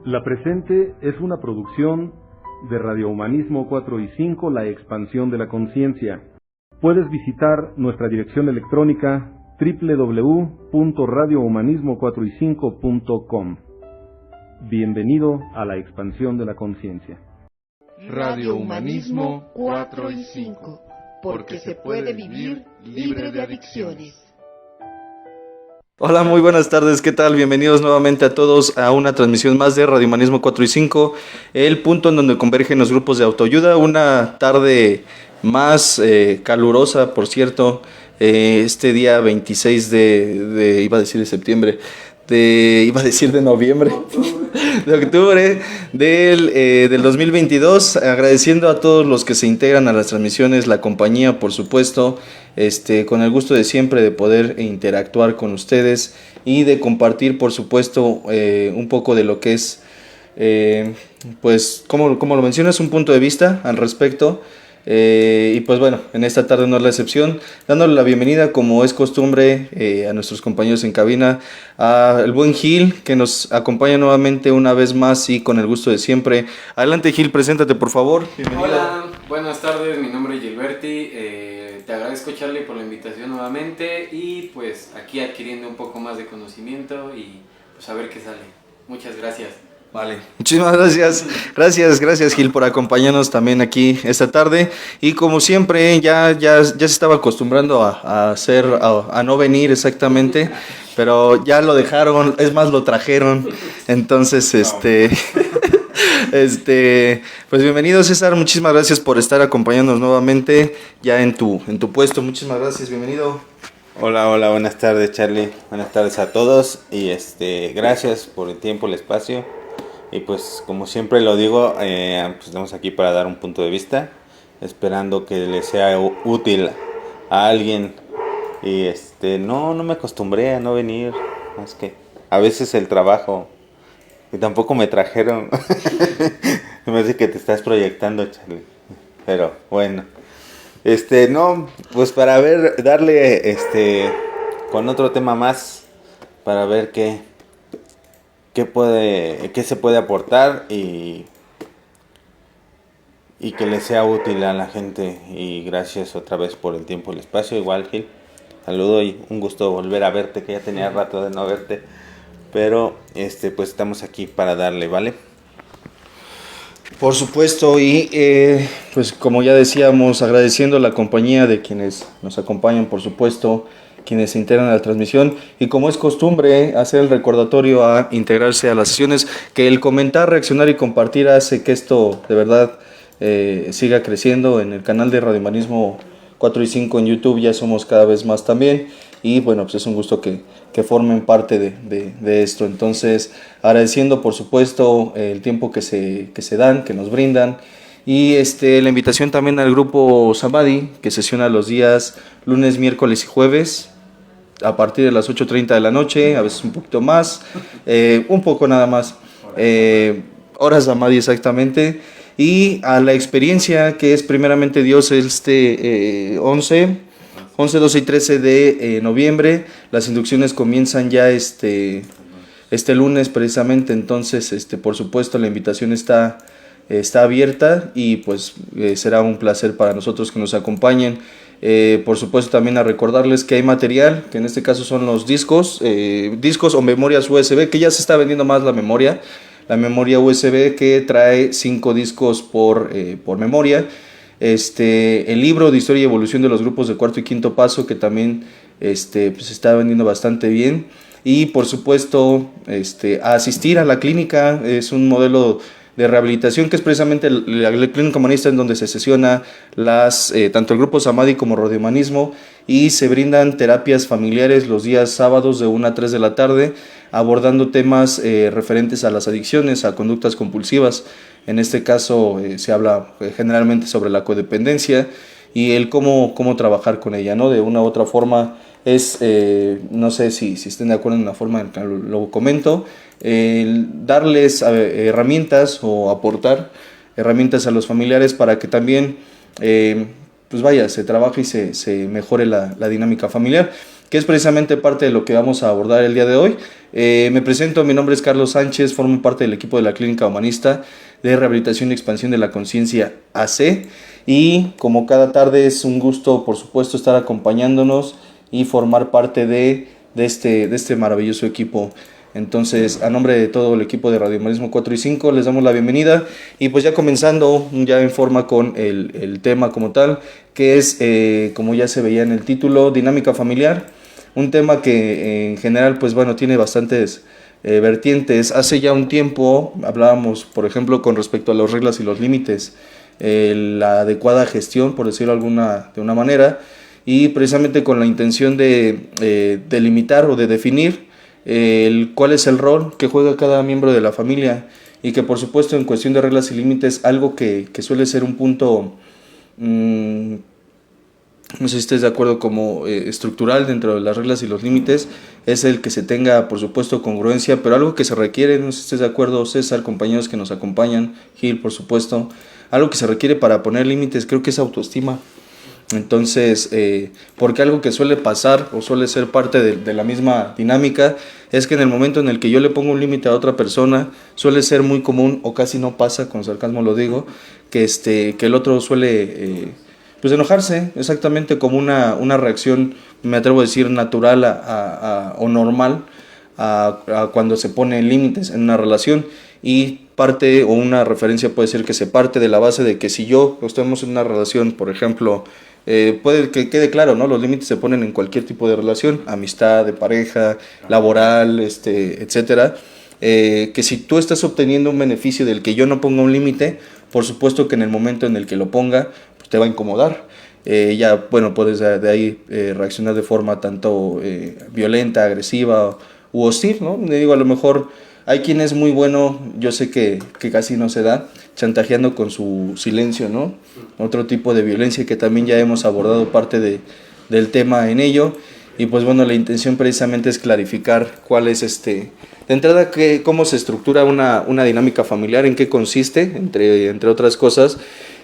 La presente es una producción de Radio Humanismo 4 y 5, La Expansión de la Conciencia. Puedes visitar nuestra dirección electrónica www.radiohumanismo4y5.com. Bienvenido a la expansión de la conciencia. Radio Humanismo 4 y 5, porque se puede vivir libre de adicciones. Hola, muy buenas tardes, ¿qué tal? Bienvenidos nuevamente a todos a una transmisión más de Radio Humanismo 4 y 5, el punto en donde convergen los grupos de autoayuda. Una tarde más calurosa, por cierto, este día 26 de noviembre, de octubre del 2022, agradeciendo a todos los que se integran a las transmisiones, la compañía, por supuesto, con el gusto de siempre de poder interactuar con ustedes y de compartir, por supuesto, un poco de lo que es, pues, como lo mencionas, un punto de vista al respecto. Y pues bueno, en esta tarde no es la excepción, dándole la bienvenida, como es costumbre, a nuestros compañeros en cabina, al buen Gil, que nos acompaña nuevamente una vez más y con el gusto de siempre. Adelante, Gil, preséntate por favor. Bienvenido. Hola, buenas tardes, mi nombre es Gilberti, te agradezco, Charlie, por la invitación nuevamente y pues aquí adquiriendo un poco más de conocimiento y pues a ver qué sale. Muchas gracias. Vale, muchísimas gracias. Gracias Gil por acompañarnos también aquí esta tarde. Y como siempre, ya se estaba acostumbrando a no venir exactamente, pero ya lo dejaron, es más, lo trajeron. Entonces, pues bienvenido, César, muchísimas gracias por estar acompañándonos nuevamente ya en tu puesto. Muchísimas gracias, bienvenido. Hola, buenas tardes, Charlie. Buenas tardes a todos y gracias por el tiempo, el espacio. Y pues como siempre lo digo, pues estamos aquí para dar un punto de vista, esperando que le sea útil a alguien. Y no me acostumbré a no venir, es que a veces el trabajo, y tampoco me trajeron. Me parece que te estás proyectando, Charlie, pero bueno. No, pues para darle con otro tema más, para ver qué se puede aportar y que le sea útil a la gente. Y gracias otra vez por el tiempo y el espacio. Igual, Gil, saludo y un gusto volver a verte, que ya tenía rato de no verte, pero pues estamos aquí para darle, ¿vale? Por supuesto, y pues como ya decíamos, agradeciendo la compañía de quienes nos acompañan, por supuesto, quienes se integran a la transmisión, y como es costumbre, hacer el recordatorio a integrarse a las sesiones, que el comentar, reaccionar y compartir hace que esto de verdad siga creciendo. En el canal de Radio Humanismo 4 y 5 en YouTube ya somos cada vez más también, y bueno, pues es un gusto que formen parte de esto. Entonces, agradeciendo por supuesto el tiempo que se dan, que nos brindan, y la invitación también al grupo Samadhi, que sesiona los días lunes, miércoles y jueves a partir de las 8:30 de la noche, a veces un poquito más, un poco nada más, horas Samadhi exactamente, y a la experiencia que es primeramente Dios 11, 12 y 13 de noviembre. Las inducciones comienzan ya este lunes precisamente. Entonces, por supuesto, la invitación está abierta y pues será un placer para nosotros que nos acompañen. Por supuesto, también a recordarles que hay material, que en este caso son los discos o memorias USB, que ya se está vendiendo más la memoria USB, que trae 5 discos por memoria. El libro de historia y evolución de los grupos de cuarto y quinto paso, que también pues se está vendiendo bastante bien. Y por supuesto, a asistir a la clínica. Es un modelo de rehabilitación que es precisamente la clínica humanista, en donde se sesiona tanto el grupo Samadhi como Radio Humanismo, y se brindan terapias familiares los días sábados de 1 a 3 de la tarde, abordando temas referentes a las adicciones, a conductas compulsivas. En este caso se habla generalmente sobre la codependencia y el cómo trabajar con ella, ¿no? De una u otra forma es, no sé si estén de acuerdo en la forma en que lo comento, darles herramientas o aportar herramientas a los familiares para que también pues vaya, se trabaje y se mejore la dinámica familiar. que es precisamente parte de lo que vamos a abordar el día de hoy. Me presento, mi nombre es Carlos Sánchez, formo parte del equipo de la Clínica Humanista de Rehabilitación y Expansión de la Conciencia AC, y como cada tarde es un gusto, por supuesto, estar acompañándonos y formar parte de este maravilloso equipo. Entonces, a nombre de todo el equipo de Radio Humanismo 4 y 5, les damos la bienvenida, y pues ya comenzando ya en forma con el tema como tal, que es, como ya se veía en el título, dinámica familiar, un tema que en general, pues bueno, tiene bastantes vertientes. Hace ya un tiempo hablábamos, por ejemplo, con respecto a las reglas y los límites, la adecuada gestión, por decirlo de una manera, y precisamente con la intención de delimitar o de definir cuál es el rol que juega cada miembro de la familia, y que por supuesto en cuestión de reglas y límites, algo que suele ser un punto, no sé si estés de acuerdo, como estructural dentro de las reglas y los límites, es el que se tenga, por supuesto, congruencia, pero algo que se requiere, no sé si estés de acuerdo, César, compañeros que nos acompañan, Gil, por supuesto, algo que se requiere para poner límites, creo que es autoestima. Entonces, porque algo que suele pasar o suele ser parte de la misma dinámica es que en el momento en el que yo le pongo un límite a otra persona, suele ser muy común, o casi no pasa, con sarcasmo lo digo, que el otro suele pues enojarse, exactamente como una reacción, me atrevo a decir, natural o normal a cuando se pone límites en una relación. Y parte, o una referencia puede ser que se parte de la base de que si yo estamos en una relación, por ejemplo, puede que quede claro, ¿no? Los límites se ponen en cualquier tipo de relación, amistad, de pareja, laboral, etcétera. Que si tú estás obteniendo un beneficio del que yo no ponga un límite, por supuesto que en el momento en el que lo ponga, pues te va a incomodar. Ya, bueno, puedes de ahí reaccionar de forma tanto violenta, agresiva u hostil, ¿no? Le digo, a lo mejor hay quien es muy bueno, yo sé que casi no se da, chantajeando con su silencio, ¿no? Otro tipo de violencia que también ya hemos abordado parte del tema en ello. Y pues bueno, la intención precisamente es clarificar cuál es de entrada, cómo se estructura una dinámica familiar, en qué consiste, entre otras cosas,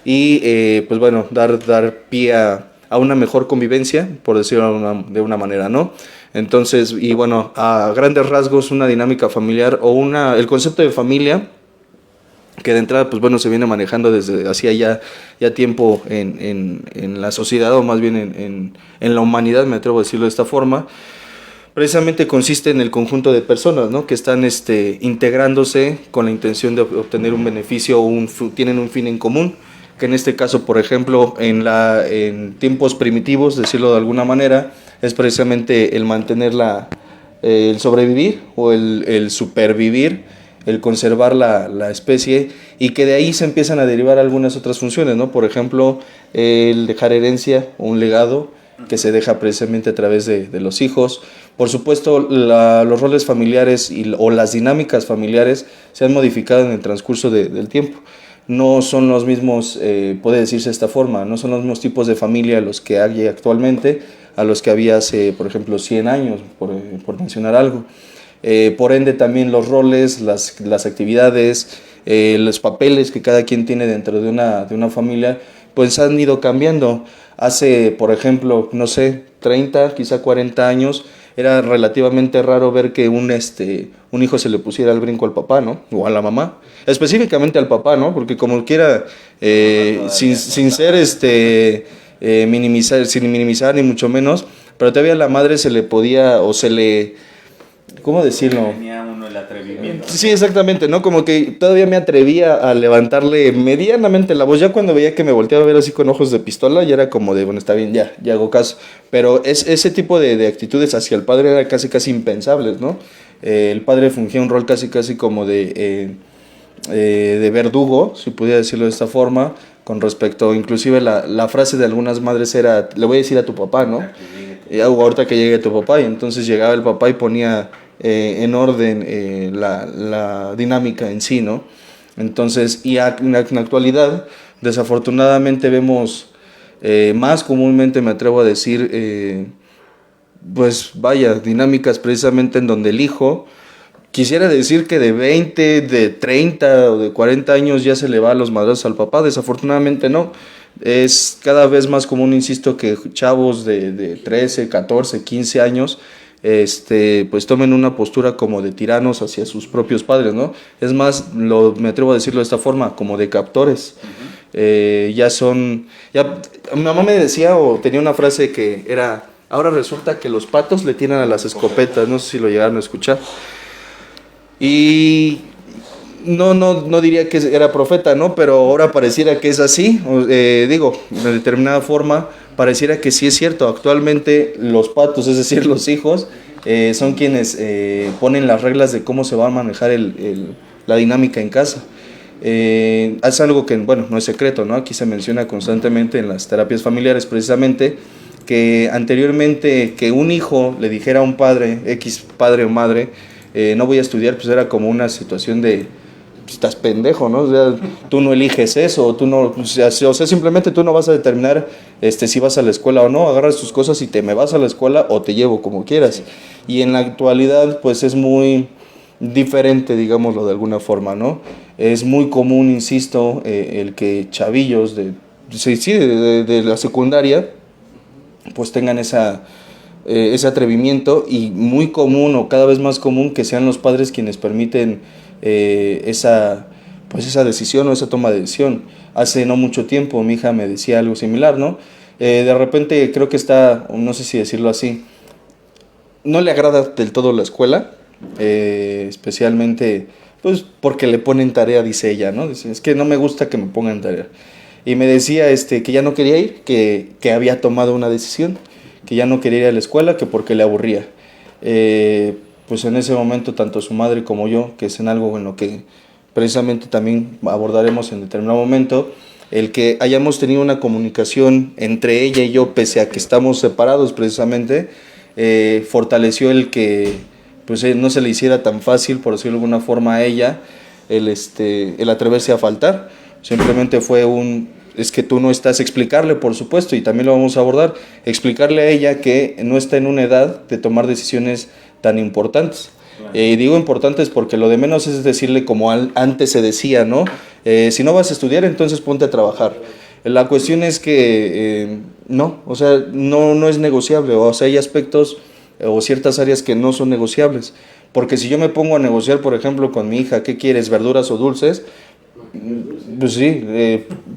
y pues bueno, dar pie a una mejor convivencia, por decirlo de una manera, ¿no? Entonces, y bueno, a grandes rasgos, una dinámica familiar o el concepto de familia, que de entrada, pues bueno, se viene manejando desde hacía ya tiempo en la sociedad, o más bien en la humanidad, me atrevo a decirlo de esta forma. Precisamente consiste en el conjunto de personas, ¿no?, que están integrándose con la intención de obtener un beneficio o tienen un fin en común, que en este caso, por ejemplo, en tiempos primitivos, decirlo de alguna manera, es precisamente el mantener el sobrevivir o el supervivir, el conservar la especie, y que de ahí se empiezan a derivar algunas otras funciones, ¿no? Por ejemplo, el dejar herencia o un legado que se deja precisamente a través de los hijos. Por supuesto, los roles familiares o las dinámicas familiares se han modificado en el transcurso del tiempo. No son los mismos, puede decirse de esta forma, no son los mismos tipos de familia los que hay actualmente a los que había hace, por ejemplo, 100 años, por mencionar algo. Por ende, también los roles, las actividades, los papeles que cada quien tiene dentro de una familia, pues han ido cambiando. Hace, por ejemplo, no sé, 30, quizá 40 años, era relativamente raro ver que un hijo se le pusiera al brinco al papá, ¿no? O a la mamá. Específicamente al papá, ¿no? Porque como quiera, sin ser sin minimizar ni mucho menos, pero todavía a la madre se le podía, o se le, ¿cómo decirlo? Tenía uno el atrevimiento. Sí, exactamente, ¿no? Como que todavía me atrevía a levantarle medianamente la voz. Ya cuando veía que me volteaba a ver así con ojos de pistola, ya era como de, bueno, está bien, ya hago caso. Pero ese tipo de actitudes hacia el padre era casi impensables, ¿no? El padre fungía un rol casi como de verdugo, si pudiera decirlo de esta forma, con respecto, inclusive la frase de algunas madres era, le voy a decir a tu papá, ¿no? Ahorita que llegue tu papá, y entonces llegaba el papá y ponía en orden la dinámica en sí, ¿no? Entonces, y en la actualidad, desafortunadamente vemos más comúnmente, me atrevo a decir, pues vaya, dinámicas precisamente en donde el hijo, quisiera decir que de 20, de 30 o de 40 años ya se le va a los madrazos al papá. Desafortunadamente no. Es cada vez más común, insisto, que chavos de 13, 14, 15 años pues tomen una postura como de tiranos hacia sus propios padres, ¿no? Es más, me atrevo a decirlo de esta forma, como de captores. Mi mamá me decía, o tenía una frase que era, ahora resulta que los patos le tiran a las escopetas, no sé si lo llegaron a escuchar. Y no diría que era profeta, ¿no? Pero ahora pareciera que es así, de determinada forma, pareciera que sí es cierto. Actualmente los patos, es decir, los hijos, son quienes ponen las reglas de cómo se va a manejar la dinámica en casa. Es algo que, bueno, no es secreto, ¿no? Aquí se menciona constantemente en las terapias familiares, precisamente, que anteriormente que un hijo le dijera a un padre, X padre o madre, no voy a estudiar, pues era como una situación de, estás pendejo, ¿no? O sea, tú no eliges eso, tú no, o sea, simplemente tú no vas a determinar si vas a la escuela o no, agarras tus cosas y me vas a la escuela o te llevo como quieras. Y en la actualidad, pues es muy diferente, digámoslo de alguna forma, ¿no? Es muy común, insisto, el que chavillos de la secundaria, pues tengan ese atrevimiento, y muy común o cada vez más común que sean los padres quienes permiten esa decisión o esa toma de decisión. Hace no mucho tiempo mi hija me decía algo similar, ¿no? De repente creo que está, no sé si decirlo así, no le agrada del todo la escuela, especialmente pues porque le ponen tarea, dice ella, ¿no? Dice, es que no me gusta que me pongan tarea. Y me decía que ya no quería ir, que había tomado una decisión, que ya no quería ir a la escuela, que porque le aburría. Pues en ese momento tanto su madre como yo, que es en algo en lo que precisamente también abordaremos en determinado momento, el que hayamos tenido una comunicación entre ella y yo, pese a que estamos separados precisamente, fortaleció el que pues no se le hiciera tan fácil, por decirlo de alguna forma, a ella el atreverse a faltar. Simplemente fue es que tú no estás, explicarle, por supuesto, y también lo vamos a abordar, explicarle a ella que no está en una edad de tomar decisiones tan importantes. Digo importantes porque lo de menos es decirle como antes se decía, ¿no? Si no vas a estudiar, entonces ponte a trabajar. La cuestión es que no, o sea, no es negociable, o sea, hay aspectos o ciertas áreas que no son negociables. Porque si yo me pongo a negociar, por ejemplo, con mi hija, ¿qué quieres, verduras o dulces? Pues sí,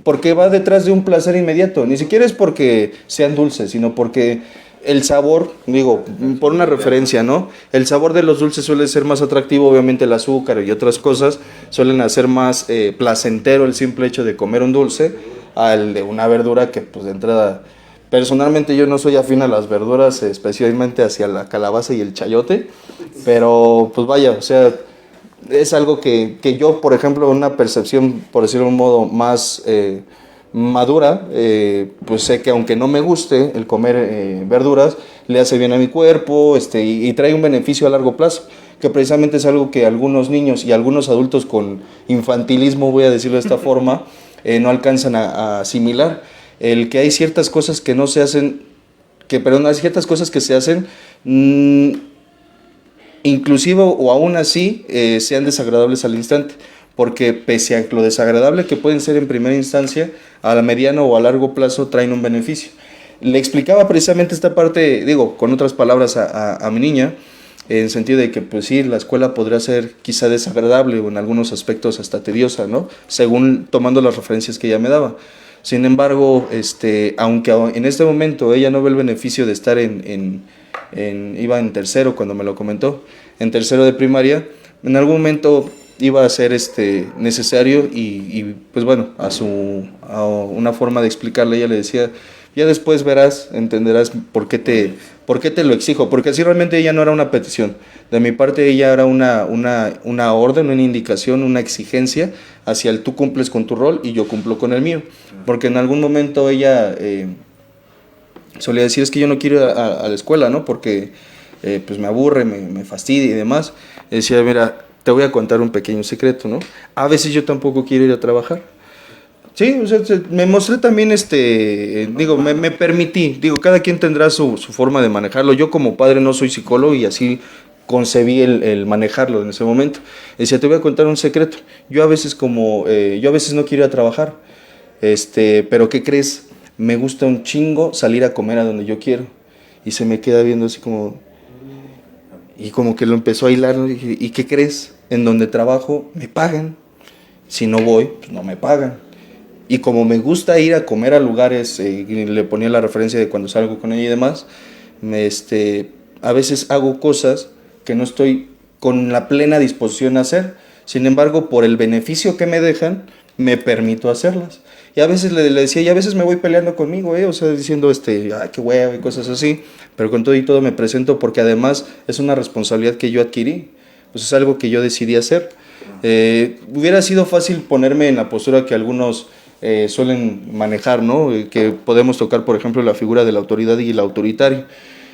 porque va detrás de un placer inmediato. Ni siquiera es porque sean dulces, sino porque el sabor, digo, por una referencia, ¿no? El sabor de los dulces suele ser más atractivo, obviamente el azúcar y otras cosas suelen hacer más placentero el simple hecho de comer un dulce al de una verdura que, pues, de entrada, personalmente yo no soy afín a las verduras, especialmente hacia la calabaza y el chayote, pero pues vaya, o sea, es algo que yo, por ejemplo, una percepción, por decirlo de un modo más madura, pues sé que aunque no me guste el comer verduras, le hace bien a mi cuerpo, y trae un beneficio a largo plazo, que precisamente es algo que algunos niños y algunos adultos con infantilismo, voy a decirlo de esta forma, no alcanzan a asimilar. El que hay ciertas cosas que no se hacen, hay ciertas cosas que se hacen, inclusive o aún así sean desagradables al instante, porque pese a lo desagradable que pueden ser en primera instancia, a la mediano o a largo plazo traen un beneficio. Le explicaba precisamente esta parte, digo, con otras palabras a mi niña, en el sentido de que pues sí, la escuela podría ser quizá desagradable o en algunos aspectos hasta tediosa, ¿no? Según tomando las referencias que ella me daba. Sin embargo, aunque en este momento ella no ve el beneficio de estar iba en tercero cuando me lo comentó, en tercero de primaria, en algún momento iba a ser necesario y pues bueno, a una forma de explicarle, ella le decía, ya después verás, entenderás por qué te lo exijo, porque así realmente ella no era una petición, de mi parte ella era una orden, una indicación, una exigencia hacia el tú cumples con tu rol y yo cumplo con el mío, porque en algún momento ella solía decir, es que yo no quiero ir a la escuela, ¿no? Porque pues me aburre, me fastidia y demás. Decía, mira, te voy a contar un pequeño secreto, ¿no? A veces yo tampoco quiero ir a trabajar. Sí, o sea, me mostré también, me permití, cada quien tendrá su forma de manejarlo. Yo como padre no soy psicólogo y así concebí el manejarlo en ese momento. Decía, te voy a contar un secreto. Yo a veces no quiero ir a trabajar. Pero ¿qué crees? Me gusta un chingo salir a comer a donde yo quiero. Y se me queda viendo así como... Y como que lo empezó a hilar, ¿no? ¿Y qué crees? En donde trabajo me pagan. Si no voy, pues no me pagan. Y como me gusta ir a comer a lugares, le ponía la referencia de cuando salgo con ella y demás, a veces hago cosas que no estoy con la plena disposición a hacer. Sin embargo, por el beneficio que me dejan, me permito hacerlas. Y a veces le decía, y a veces me voy peleando conmigo, o sea, diciendo, ay, qué hueva y cosas así, pero con todo y todo me presento porque además es una responsabilidad que yo adquirí, pues es algo que yo decidí hacer. Hubiera sido fácil ponerme en la postura que algunos suelen manejar, ¿no? Que podemos tocar, por ejemplo, la figura de la autoridad y el autoritario.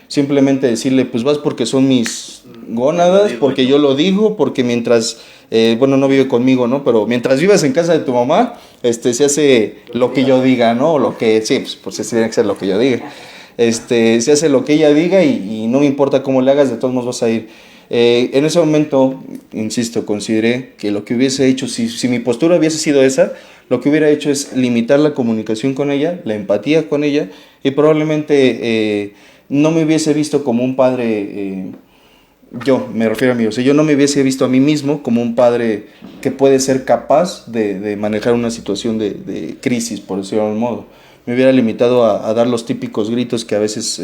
Simplemente decirle, pues vas porque son mis gónadas, porque yo lo digo, porque mientras, no vive conmigo, ¿no? Pero mientras vives en casa de tu mamá, se hace lo que yo diga, ¿no? O lo que, sí, pues tiene que ser lo que yo diga. Se hace lo que ella diga y no me importa cómo le hagas, de todos modos vas a ir. En ese momento, insisto, consideré que lo que hubiese hecho, si mi postura hubiese sido esa, lo que hubiera hecho es limitar la comunicación con ella, la empatía con ella, y probablemente no me hubiese visto como un padre, yo me refiero a mí, o sea, yo no me hubiese visto a mí mismo como un padre que puede ser capaz de manejar una situación de crisis, por decirlo de algún modo. Me hubiera limitado a dar los típicos gritos que a veces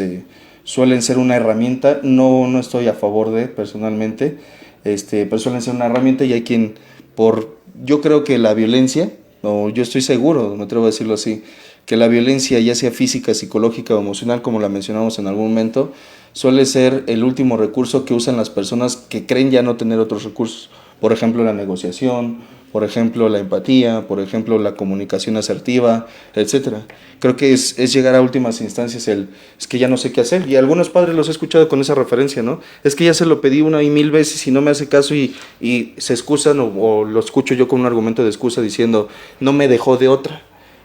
suelen ser una herramienta. No estoy a favor de, personalmente, pero suelen ser una herramienta, y hay quien, yo creo que la violencia, o yo estoy seguro, me atrevo a decirlo así, que la violencia, ya sea física, psicológica o emocional, como la mencionamos en algún momento, suele ser el último recurso que usan las personas que creen ya no tener otros recursos. Por ejemplo, la negociación, por ejemplo, la empatía, por ejemplo, la comunicación asertiva, etcétera. Creo que es llegar a últimas instancias es que ya no sé qué hacer. Y algunos padres los he escuchado con esa referencia, ¿no? Es que ya se lo pedí 1 y 1000 veces y no me hace caso, y se excusan, o lo escucho yo con un argumento de excusa diciendo, no me dejó de otra.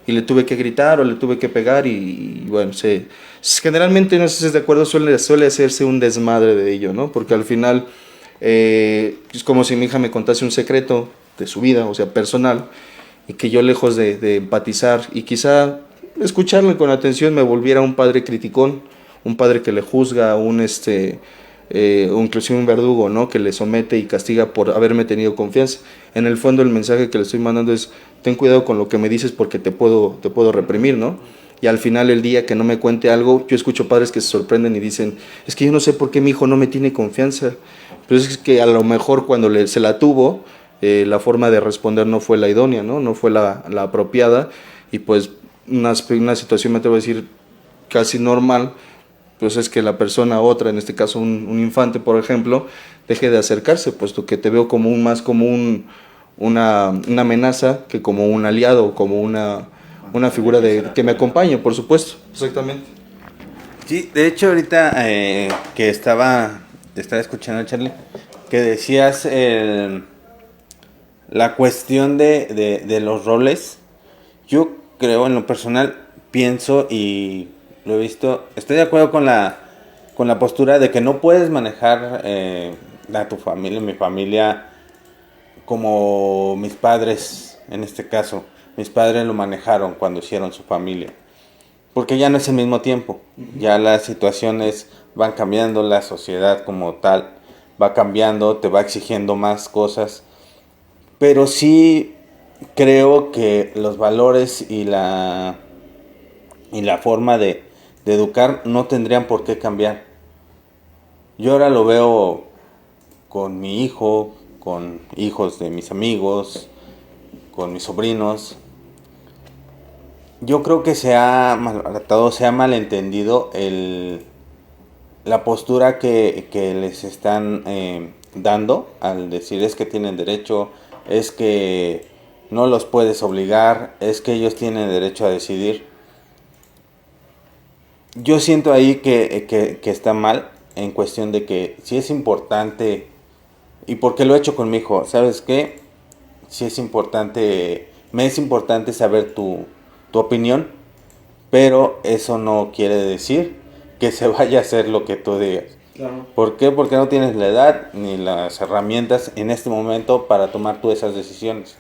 Y le tuve que gritar o le tuve que pegar, y bueno, generalmente, no sé si estás de acuerdo, suele hacerse un desmadre de ello, ¿no? Porque al final es como si mi hija me contase un secreto de su vida, o sea, personal, y que yo, lejos de empatizar y quizá escucharle con atención, me volviera un padre criticón, un padre que le juzga, inclusive un verdugo, ¿no? Que le somete y castiga por haberme tenido confianza. En el fondo, el mensaje que le estoy mandando es: ten cuidado con lo que me dices, porque te puedo reprimir, ¿no? Y al final, el día que no me cuente algo, yo escucho padres que se sorprenden y dicen, es que yo no sé por qué mi hijo no me tiene confianza. Pero es que a lo mejor cuando se la tuvo, la forma de responder no fue la idónea, ¿no? No fue la apropiada, y pues una situación, me atrevo a decir, casi normal, pues es que la persona otra, en este caso un infante, por ejemplo, deje de acercarse, puesto que te veo más como una amenaza que como un aliado, como una figura que me acompañe, por supuesto. Exactamente. Sí, de hecho ahorita que estaba escuchando a Charlie, que decías la cuestión de los roles, yo creo, en lo personal, pienso y lo he visto, estoy de acuerdo con la postura de que no puedes manejar a tu familia, mi familia, como mis padres, en este caso. Mis padres lo manejaron cuando hicieron su familia, porque ya no es el mismo tiempo, ya las situaciones van cambiando, la sociedad como tal va cambiando, te va exigiendo más cosas, pero sí creo que los valores y la forma de educar no tendrían por qué cambiar. Yo ahora lo veo con mi hijo, con hijos de mis amigos, con mis sobrinos. Yo creo que se ha maltratado, se ha malentendido la postura que les están dando al decir es que tienen derecho, es que no los puedes obligar, es que ellos tienen derecho a decidir. Yo siento ahí que está mal, en cuestión de que sí es importante, y porque lo he hecho con mi hijo, ¿sabes qué? Sí es importante, me es importante saber tu opinión, pero eso no quiere decir que se vaya a hacer lo que tú digas. Claro. ¿Por qué? Porque no tienes la edad ni las herramientas en este momento para tomar tú esas decisiones.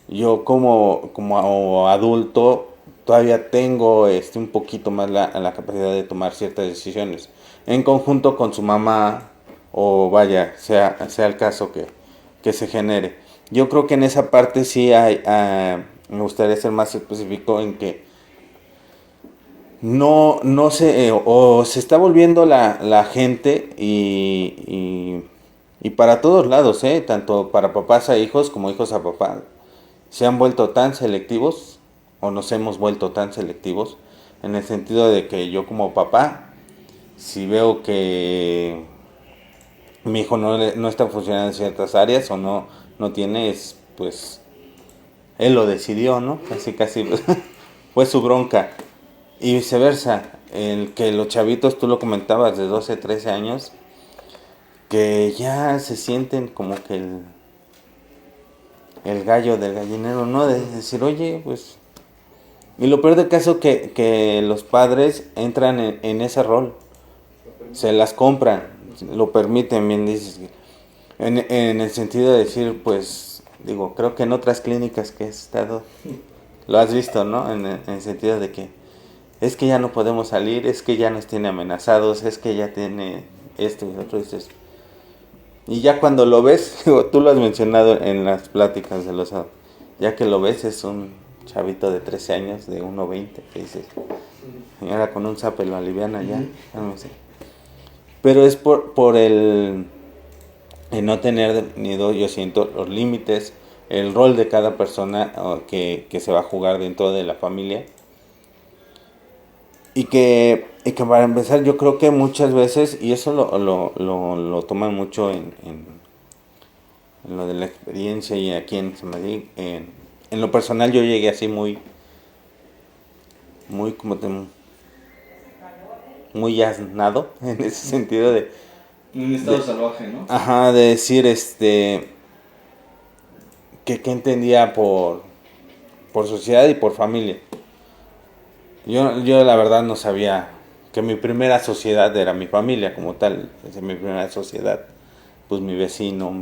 yo como adulto todavía tengo un poquito más la capacidad de tomar ciertas decisiones en conjunto con su mamá, o vaya, sea el caso que se genere. Yo creo que en esa parte sí me gustaría ser más específico en que no se, o se está volviendo la gente y para todos lados, tanto para papás a hijos como hijos a papás, se han vuelto tan selectivos, o nos hemos vuelto tan selectivos, en el sentido de que yo como papá, si veo que mi hijo no está funcionando en ciertas áreas o no tiene, pues él lo decidió, ¿no? Casi pues, fue su bronca. Y viceversa, el que los chavitos, tú lo comentabas, de 12, 13 años, que ya se sienten como que el gallo del gallinero, ¿no? De decir, oye, pues... Y lo peor del caso que los padres entran en ese rol, se las compran, lo permiten, bien dices, en el sentido de decir, pues, digo, creo que en otras clínicas que he estado, lo has visto, ¿no? En el sentido de que es que ya no podemos salir, es que ya nos tiene amenazados, es que ya tiene esto y otro, dices. Y ya cuando lo ves, tú lo has mencionado en las pláticas de los... Ya que lo ves, es un chavito de 13 años, de 1.20, que dices, señora, con un zape lo aliviana ya, no sé. Pero es por el no tener definido, yo siento, los límites, el rol de cada persona que se va a jugar dentro de la familia. Y que para empezar, yo creo que muchas veces, y eso lo toman mucho en lo de la experiencia y aquí en Samadí, en lo personal yo llegué así muy muy asnado, en ese sentido de... Un estado salvaje, ¿no? Ajá, de decir, que entendía por sociedad y por familia. Yo la verdad no sabía que mi primera sociedad era mi familia como tal. Es mi primera sociedad, pues mi vecino,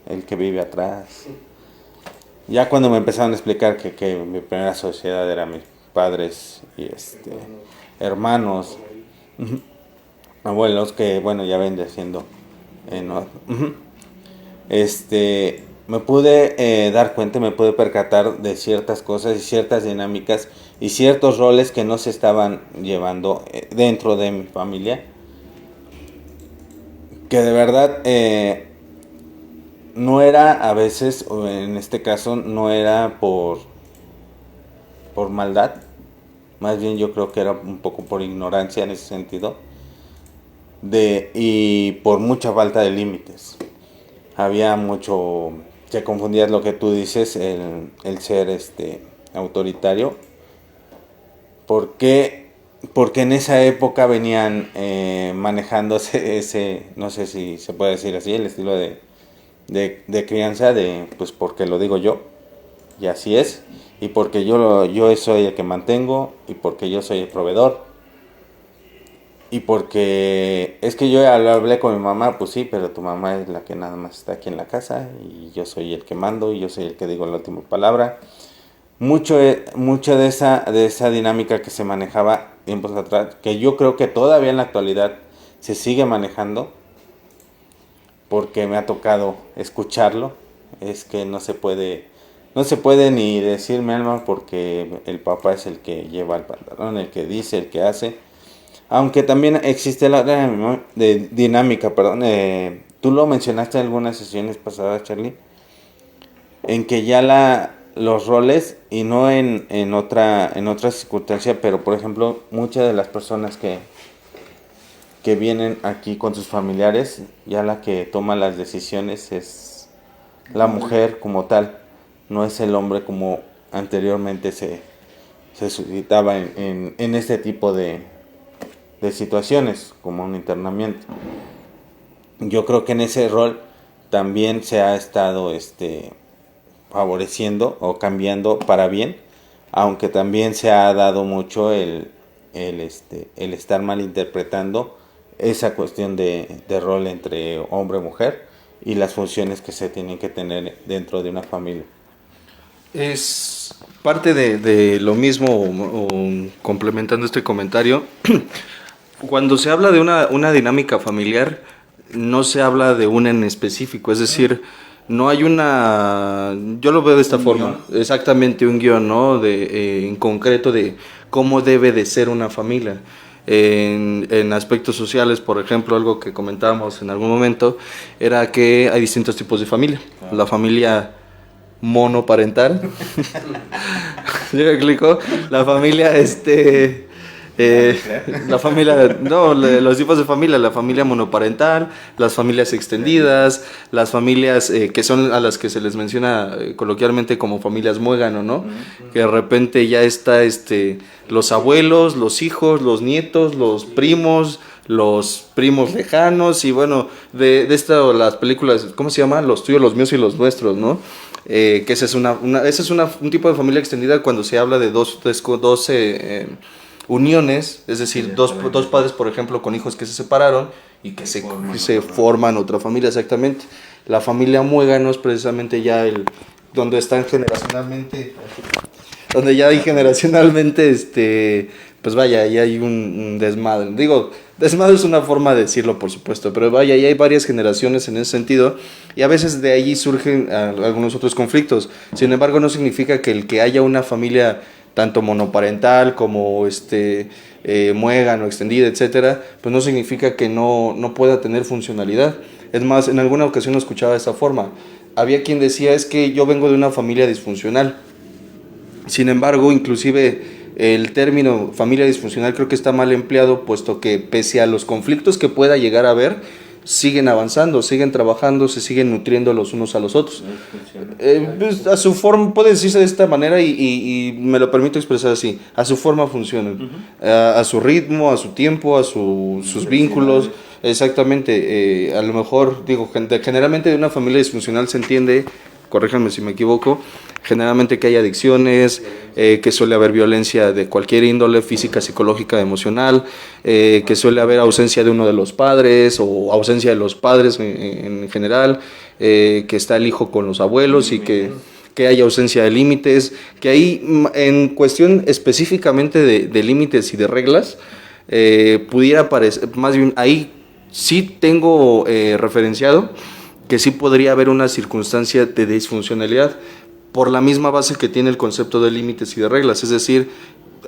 el que vive atrás. Ya cuando me empezaron a explicar que mi primera sociedad era mis padres y hermanos, abuelos, que bueno, ya ven siendo no, me pude dar cuenta, me pude percatar de ciertas cosas y ciertas dinámicas y ciertos roles que no se estaban llevando dentro de mi familia, que de verdad no era a veces, o en este caso no era por maldad, más bien yo creo que era un poco por ignorancia en ese sentido, y por mucha falta de límites. Había mucho, se confundía lo que tú dices, el ser autoritario, porque en esa época venían manejándose ese, no sé si se puede decir así, el estilo de crianza, pues porque lo digo yo, y así es, y porque yo soy el que mantengo, y porque yo soy el proveedor, y porque es que yo hablé con mi mamá, pues sí, pero tu mamá es la que nada más está aquí en la casa, y yo soy el que mando, y yo soy el que digo la última palabra. Mucho de esa dinámica que se manejaba tiempos atrás, que yo creo que todavía en la actualidad se sigue manejando, porque me ha tocado escucharlo, es que no se puede ni decir mi alma, porque el papá es el que lleva el pantalón, el que dice, el que hace. Aunque también existe la dinámica, perdón, tú lo mencionaste en algunas sesiones pasadas, Charlie, en que ya los roles, y no en otra circunstancia, pero por ejemplo, muchas de las personas que vienen aquí con sus familiares, ya la que toma las decisiones es la mujer como tal, no es el hombre como anteriormente se suscitaba en este tipo de situaciones, como un internamiento. Yo creo que en ese rol también se ha estado favoreciendo o cambiando para bien, aunque también se ha dado mucho el estar malinterpretando esa cuestión de rol entre hombre y mujer y las funciones que se tienen que tener dentro de una familia. Es parte de lo mismo, o complementando este comentario. Cuando se habla de una dinámica familiar, no se habla de una en específico, es decir, no hay una, yo lo veo de esta forma, exactamente un guión, ¿no? En concreto de cómo debe de ser una familia. En aspectos sociales, por ejemplo, algo que comentábamos en algún momento, era que hay distintos tipos de familia. La familia monoparental, ¿sí me explico? La familia, la familia, no, los tipos de familia, la familia monoparental, las familias extendidas, las familias que son a las que se les menciona coloquialmente como familias muégano, ¿no? Que de repente ya está los abuelos, los hijos, los nietos, los primos lejanos, y bueno, de esto las películas, ¿cómo se llama? Los tuyos, los míos y los nuestros, ¿no? Que ese es un tipo de familia extendida cuando se habla de dos uniones, es decir, dos padres, por ejemplo, con hijos que se separaron y que se forman otra familia, exactamente. La familia muégano es precisamente ya donde están generacionalmente, donde ya hay generacionalmente, pues vaya, ya hay un desmadre. Digo, desmadre es una forma de decirlo, por supuesto, pero vaya, ya hay varias generaciones en ese sentido, y a veces de allí surgen algunos otros conflictos. Sin embargo, no significa que el que haya una familia tanto monoparental como muégano, extendida, etcétera, pues no significa que no pueda tener funcionalidad. Es más, en alguna ocasión lo escuchaba de esta forma. Había quien decía, es que yo vengo de una familia disfuncional. Sin embargo, inclusive el término familia disfuncional creo que está mal empleado, puesto que pese a los conflictos que pueda llegar a haber, siguen avanzando, siguen trabajando, se siguen nutriendo los unos a los otros. Pues, a su forma, puede decirse de esta manera y me lo permito expresar así, a su forma funcionan, a su ritmo, a su tiempo, a sus vínculos, exactamente. A lo mejor, digo, generalmente de una familia disfuncional se entiende, corríjanme si me equivoco, generalmente que hay adicciones, que suele haber violencia de cualquier índole, física, psicológica, emocional, que suele haber ausencia de uno de los padres o ausencia de los padres en general, que está el hijo con los abuelos y que hay ausencia de límites, que ahí en cuestión específicamente de límites y de reglas, pudiera parecer, más bien ahí sí tengo referenciado que sí podría haber una circunstancia de disfuncionalidad por la misma base que tiene el concepto de límites y de reglas, es decir,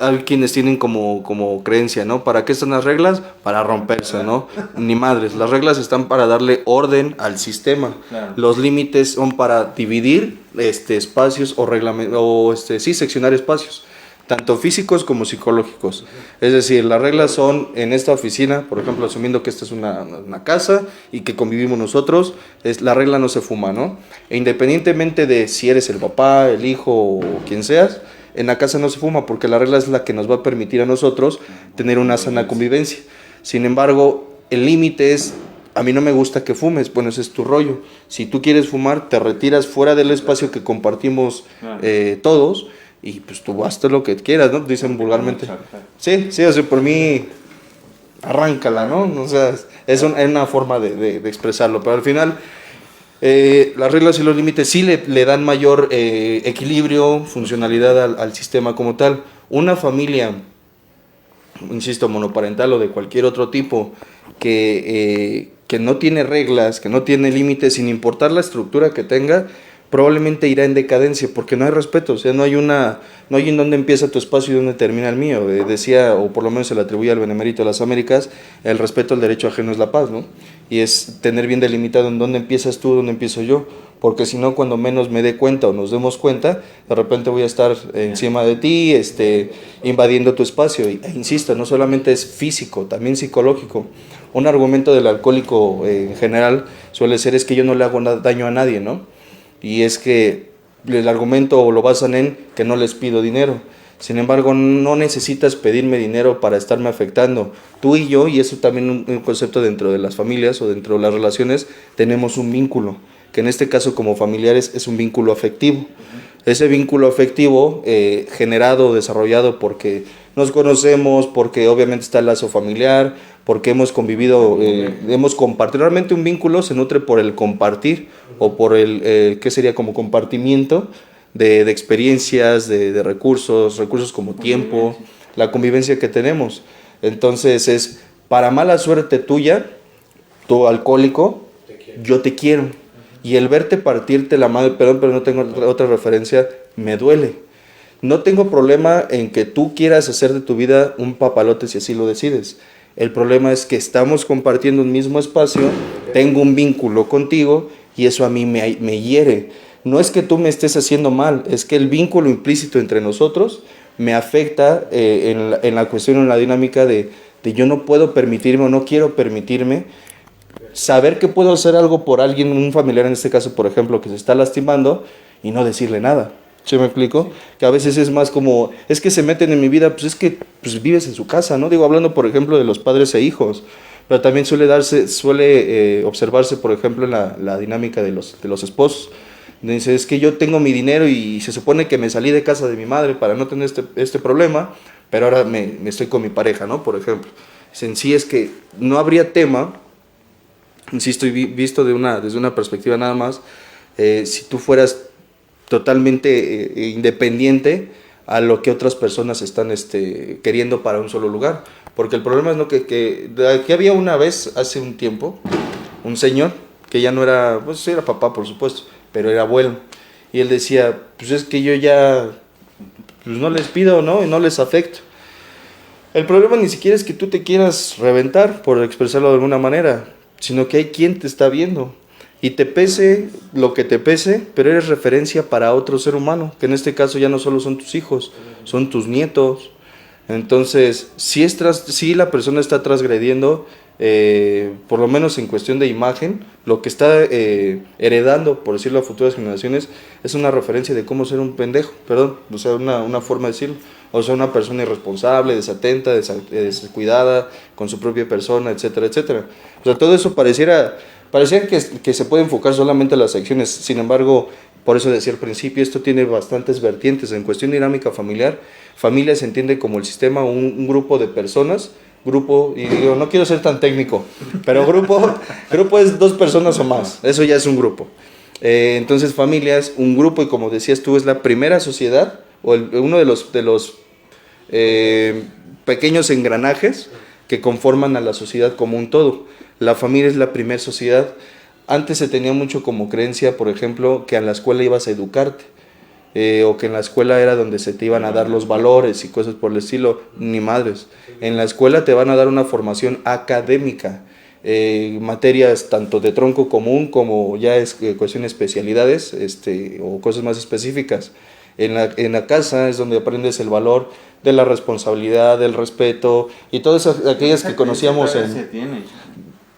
hay quienes tienen como creencia, ¿no? ¿Para qué están las reglas? Para romperse, ¿no? Ni madres, las reglas están para darle orden al sistema, claro. Los límites son para dividir espacios seccionar espacios, tanto físicos como psicológicos. Es decir, las reglas son en esta oficina, por ejemplo, asumiendo que esta es una casa y que convivimos nosotros, la regla no se fuma, ¿no? E independientemente de si eres el papá, el hijo o quien seas, en la casa no se fuma porque la regla es la que nos va a permitir a nosotros tener una sana convivencia. Sin embargo, el límite es, a mí no me gusta que fumes, bueno, ese es tu rollo. Si tú quieres fumar, te retiras fuera del espacio que compartimos todos, y pues tú hazte lo que quieras, ¿no? Dicen vulgarmente. Sí, o sea, por mí, arráncala, ¿no? O sea, es una forma de expresarlo, pero al final, las reglas y los límites sí le dan mayor equilibrio, funcionalidad al sistema como tal. Una familia, insisto, monoparental o de cualquier otro tipo, que no tiene reglas, que no tiene límites, sin importar la estructura que tenga, probablemente irá en decadencia, porque no hay respeto, o sea, no hay en dónde empieza tu espacio y dónde termina el mío. Decía, o por lo menos se le atribuye al Benemérito de las Américas, el respeto al derecho ajeno es la paz, ¿no? Y es tener bien delimitado en dónde empiezas tú, dónde empiezo yo, porque si no, cuando menos me dé cuenta o nos demos cuenta, de repente voy a estar encima de ti, invadiendo tu espacio. E insisto, no solamente es físico, también psicológico. Un argumento del alcohólico en general suele ser es que yo no le hago daño a nadie, ¿no? Y es que el argumento lo basan en que no les pido dinero. Sin embargo, no necesitas pedirme dinero para estarme afectando. Tú y yo, y eso también un concepto dentro de las familias o dentro de las relaciones, tenemos un vínculo, que en este caso como familiares es un vínculo afectivo. Ese vínculo afectivo generado, desarrollado porque nos conocemos, porque obviamente está el lazo familiar, porque hemos convivido, hemos compartido. Realmente un vínculo se nutre por el compartir o por el, ¿qué sería? Como compartimiento de experiencias, de recursos como tiempo, la convivencia que tenemos. Entonces es, para mala suerte tuya, tu alcohólico, yo te quiero. Y el verte partirte la madre, perdón, pero no tengo otra referencia, me duele. No tengo problema en que tú quieras hacer de tu vida un papalote si así lo decides. El problema es que estamos compartiendo un mismo espacio, tengo un vínculo contigo y eso a mí me hiere. No es que tú me estés haciendo mal, es que el vínculo implícito entre nosotros me afecta en la cuestión, en la dinámica de yo no puedo permitirme o no quiero permitirme saber que puedo hacer algo por alguien, un familiar en este caso, por ejemplo, que se está lastimando y no decirle nada. ¿Sí me explico? Que a veces es más como, es que se meten en mi vida, pues es que pues vives en su casa, ¿no? Digo, hablando, por ejemplo, de los padres e hijos, pero también suele observarse, por ejemplo, en la dinámica de los esposos. Dice, es que yo tengo mi dinero y se supone que me salí de casa de mi madre para no tener este problema, pero ahora me estoy con mi pareja, ¿no? Por ejemplo. Dicen, sí, es que no habría tema, insisto, y visto desde una perspectiva nada más, si tú fueras totalmente independiente a lo que otras personas están queriendo para un solo lugar. Porque el problema es, ¿no? que aquí había una vez, hace un tiempo, un señor que ya no era, pues era papá por supuesto, pero era abuelo. Y él decía, pues es que yo ya pues no les pido, ¿no? Y no les afecto. El problema ni siquiera es que tú te quieras reventar, por expresarlo de alguna manera, sino que hay quien te está viendo. Y te pese lo que te pese, pero eres referencia para otro ser humano, que en este caso ya no solo son tus hijos, son tus nietos. Entonces, si la persona está transgrediendo, por lo menos en cuestión de imagen, lo que está heredando, por decirlo a futuras generaciones, es una referencia de cómo ser un pendejo, perdón, o sea, una forma de decirlo. O sea, una persona irresponsable, desatenta, descuidada con su propia persona, etcétera, etcétera. O sea, todo eso pareciera que se puede enfocar solamente en las acciones. Sin embargo, por eso decía al principio, esto tiene bastantes vertientes. En cuestión dinámica familiar, familia se entiende como el sistema, un grupo de personas, y digo, no quiero ser tan técnico, pero grupo es 2 personas o más, eso ya es un grupo. Entonces familia es un grupo y como decías tú, es la primera sociedad, o uno de los pequeños engranajes que conforman a la sociedad como un todo. La familia es la primera sociedad. Antes se tenía mucho como creencia, por ejemplo, que a la escuela ibas a educarte, o que en la escuela era donde se te iban a dar los valores y cosas por el estilo. Ni madres. En la escuela te van a dar una formación académica, materias tanto de tronco común como ya es cuestión de especialidades, o cosas más específicas. En la casa es donde aprendes el valor de la responsabilidad, del respeto y todas aquellas que conocíamos se tiene.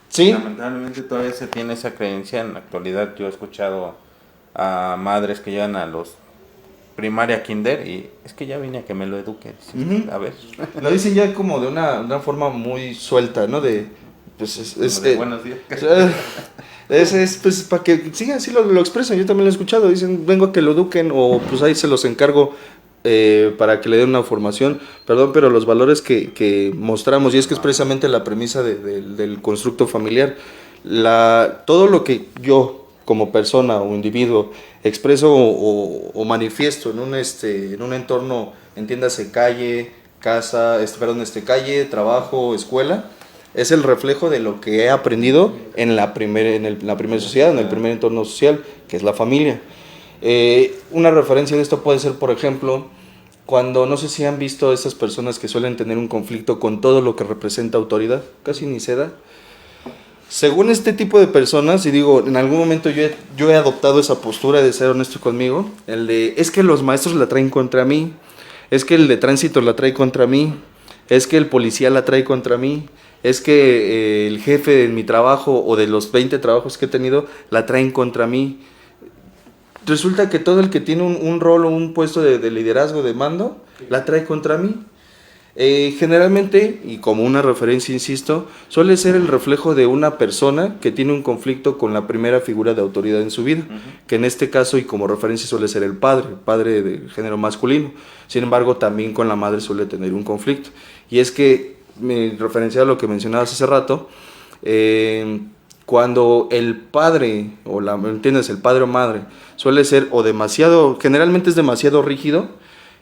¿Sí? Lamentablemente todavía se tiene esa creencia en la actualidad. Yo he escuchado a madres que llegan a los primaria, kinder, y es que ya vine a que me lo eduque. Uh-huh. A ver. Lo dicen ya como de una forma muy suelta, ¿no? De, pues de buenos días. Es pues para que sigan, así lo expresan. Yo también lo he escuchado. Dicen, vengo a que lo eduquen, o pues ahí se los encargo para que le den una formación. Perdón, pero los valores que mostramos, y es que es precisamente la premisa del constructo familiar. Todo lo que yo, como persona o individuo, expreso o manifiesto en un entorno, entiéndase calle, casa, calle, trabajo, escuela, es el reflejo de lo que he aprendido en la primera sociedad, en el primer entorno social, que es la familia. Una referencia de esto puede ser, por ejemplo, cuando, no sé si han visto esas personas que suelen tener un conflicto con todo lo que representa autoridad, casi ni se da. Según este tipo de personas, y digo, en algún momento yo he adoptado esa postura de ser honesto conmigo, el de, es que los maestros la traen contra mí, es que el de tránsito la trae contra mí, es que el policía la trae contra mí, es que el jefe en mi trabajo o de los 20 trabajos que he tenido la traen contra mí. Resulta que todo el que tiene un rol o un puesto de liderazgo, de mando, la trae contra mí. Generalmente, y como una referencia, insisto, suele ser el reflejo de una persona que tiene un conflicto con la primera figura de autoridad en su vida, que en este caso y como referencia suele ser el padre de género masculino. Sin embargo, también con la madre suele tener un conflicto. Y es que, referenciado a lo que mencionabas hace rato, cuando el padre, ¿entiendes? El padre o madre suele ser o demasiado, generalmente es demasiado rígido,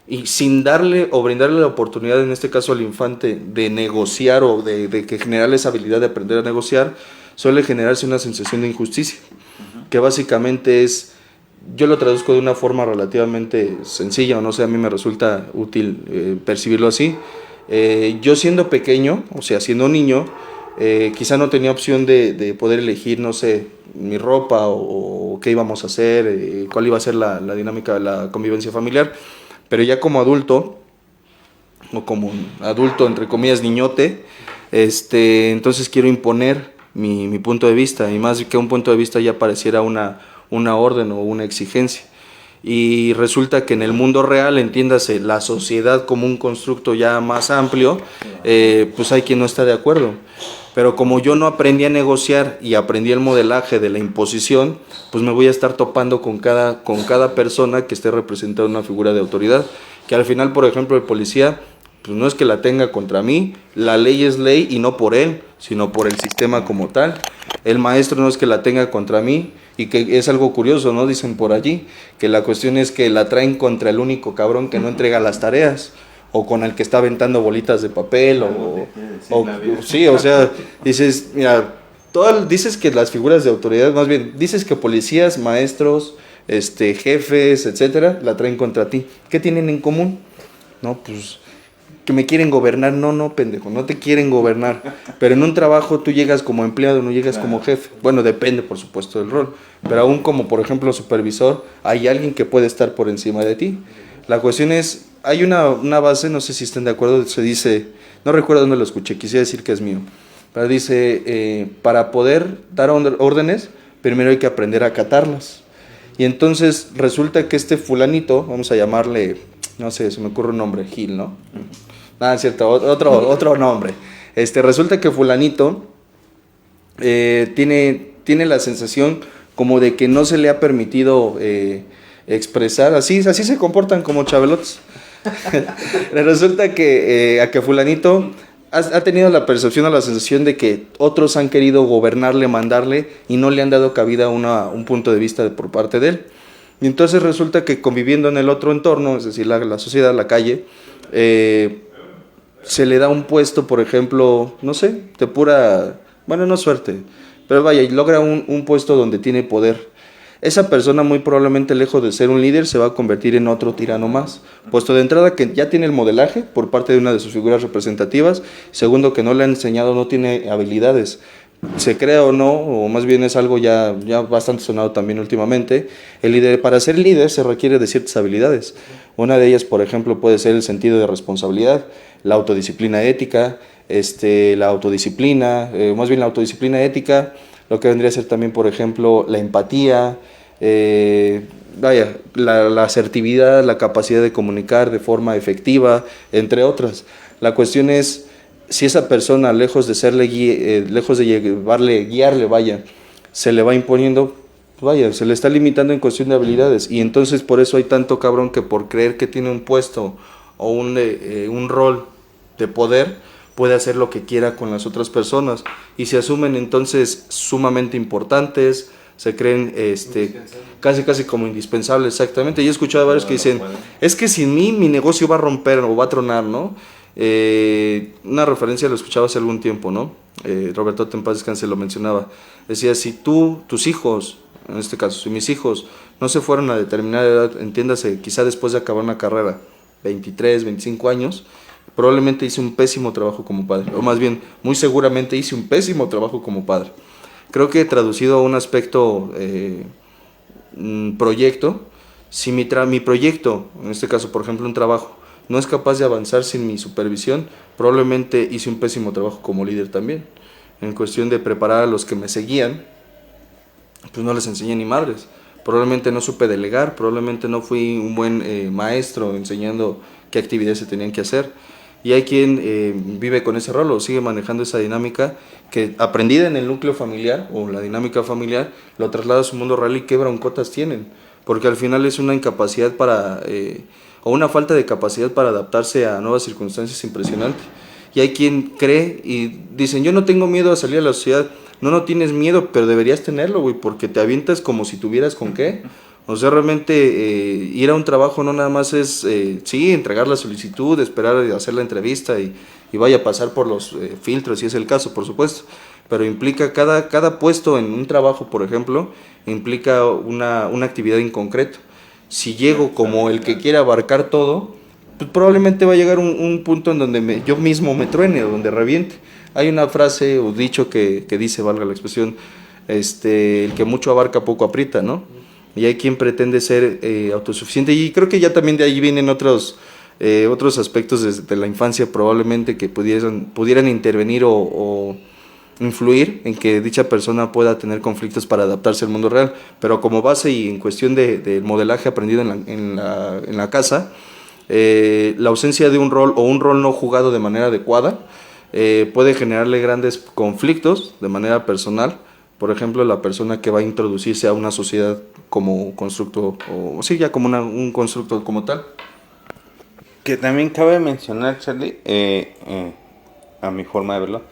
y sin darle o brindarle la oportunidad, en este caso al infante, de negociar o de que generar esa habilidad de aprender a negociar, suele generarse una sensación de injusticia, que básicamente es, yo lo traduzco de una forma relativamente sencilla, o no sé, a mí me resulta útil percibirlo así. Yo siendo pequeño, o sea, siendo niño, quizá no tenía opción de poder elegir, no sé, mi ropa o qué íbamos a hacer, cuál iba a ser la dinámica de la convivencia familiar, pero ya como adulto, o como adulto entre comillas niñote, entonces quiero imponer mi punto de vista, y más que un punto de vista ya pareciera una orden o una exigencia. Y resulta que en el mundo real, entiéndase, la sociedad como un constructo ya más amplio, pues hay quien no está de acuerdo. Pero como yo no aprendí a negociar y aprendí el modelaje de la imposición, pues me voy a estar topando con cada persona que esté representando una figura de autoridad, que al final, por ejemplo, el policía, pues no es que la tenga contra mí, la ley es ley y no por él, sino por el sistema como tal. El maestro no es que la tenga contra mí, y que es algo curioso, ¿no? Dicen por allí, que la cuestión es que la traen contra el único cabrón que no entrega las tareas, o con el que está aventando bolitas de papel, sí, o sea, dices, mira, dices que las figuras de autoridad, más bien, dices que policías, maestros, jefes, etcétera, la traen contra ti. ¿Qué tienen en común? No, pues que me quieren gobernar. No, pendejo, no te quieren gobernar, pero en un trabajo tú llegas como empleado, no llegas como jefe. Bueno, depende por supuesto del rol, pero aún como por ejemplo supervisor, hay alguien que puede estar por encima de ti. La cuestión es, hay una base, no sé si estén de acuerdo, se dice, no recuerdo dónde lo escuché, quisiera decir que es mío, pero dice, para poder dar órdenes, primero hay que aprender a acatarlas. Y entonces resulta que este fulanito, vamos a llamarle, no sé, se me ocurre un nombre, Gil, ¿no? Nada, es cierto, otro nombre. Resulta que fulanito tiene la sensación como de que no se le ha permitido expresar, así se comportan como chabelotes. Resulta que a que fulanito ha tenido la percepción o la sensación de que otros han querido gobernarle, mandarle, y no le han dado cabida a un punto de vista por parte de él. Y entonces resulta que conviviendo en el otro entorno, es decir, la sociedad, la calle, se le da un puesto, por ejemplo, no sé, de pura, bueno, no suerte, pero vaya, y logra un puesto donde tiene poder. Esa persona muy probablemente, lejos de ser un líder, se va a convertir en otro tirano más, puesto de entrada que ya tiene el modelaje por parte de una de sus figuras representativas, segundo que no le han enseñado, no tiene habilidades. Se crea o no, o más bien es algo ya bastante sonado también últimamente, para ser líder se requiere de ciertas habilidades. Una de ellas, por ejemplo, puede ser el sentido de responsabilidad, la autodisciplina ética, la autodisciplina, más bien la autodisciplina ética, lo que vendría a ser también, por ejemplo, la empatía, la asertividad, la capacidad de comunicar de forma efectiva, entre otras. La cuestión es, si esa persona, lejos de guiarle, se le va imponiendo, se le está limitando en cuestión de habilidades, y entonces por eso hay tanto cabrón que por creer que tiene un puesto o un rol de poder, puede hacer lo que quiera con las otras personas, y se asumen entonces sumamente importantes, se creen casi como indispensables, exactamente. Y he escuchado a varios que dicen, es que sin mí mi negocio va a romper o va a tronar, ¿no? Una referencia lo escuchaba hace algún tiempo, ¿no? Roberto en paz descanse lo mencionaba, decía, si tus hijos, en este caso, si mis hijos no se fueron a determinada edad, entiéndase, quizá después de acabar una carrera, 23, 25 años, probablemente hice un pésimo trabajo como padre, o más bien, muy seguramente hice un pésimo trabajo como padre. Creo que traducido a un aspecto proyecto, si mi proyecto, en este caso, por ejemplo, un trabajo, no es capaz de avanzar sin mi supervisión, probablemente hice un pésimo trabajo como líder también. En cuestión de preparar a los que me seguían, pues no les enseñé ni madres. Probablemente no supe delegar, probablemente no fui un buen maestro enseñando qué actividades se tenían que hacer. Y hay quien vive con ese rol o sigue manejando esa dinámica que aprendida en el núcleo familiar o la dinámica familiar, lo traslada a su mundo real, y qué broncotas tienen, porque al final es una incapacidad o una falta de capacidad para adaptarse a nuevas circunstancias impresionante. Y hay quien cree y dicen, yo no tengo miedo a salir a la sociedad, no tienes miedo, pero deberías tenerlo, güey, porque te avientas como si tuvieras con qué. O sea, realmente ir a un trabajo no nada más es, sí, entregar la solicitud, esperar a hacer la entrevista y vaya a pasar por los filtros, si es el caso, por supuesto. Pero implica cada puesto en un trabajo, por ejemplo, implica una actividad en concreto. Si llego como el que quiere abarcar todo, pues probablemente va a llegar un punto en donde yo mismo me truene o donde reviente. Hay una frase o dicho que dice, valga la expresión, el que mucho abarca poco aprieta, ¿no? Y hay quien pretende ser autosuficiente, y creo que ya también de ahí vienen otros aspectos desde la infancia probablemente que pudieran intervenir o influir en que dicha persona pueda tener conflictos para adaptarse al mundo real, pero como base y en cuestión del modelaje aprendido en la casa, la ausencia de un rol o un rol no jugado de manera adecuada puede generarle grandes conflictos de manera personal. Por ejemplo, la persona que va a introducirse a una sociedad como constructo, o sí, ya como un constructo como tal. Que también cabe mencionar, Charlie, a mi forma de verlo,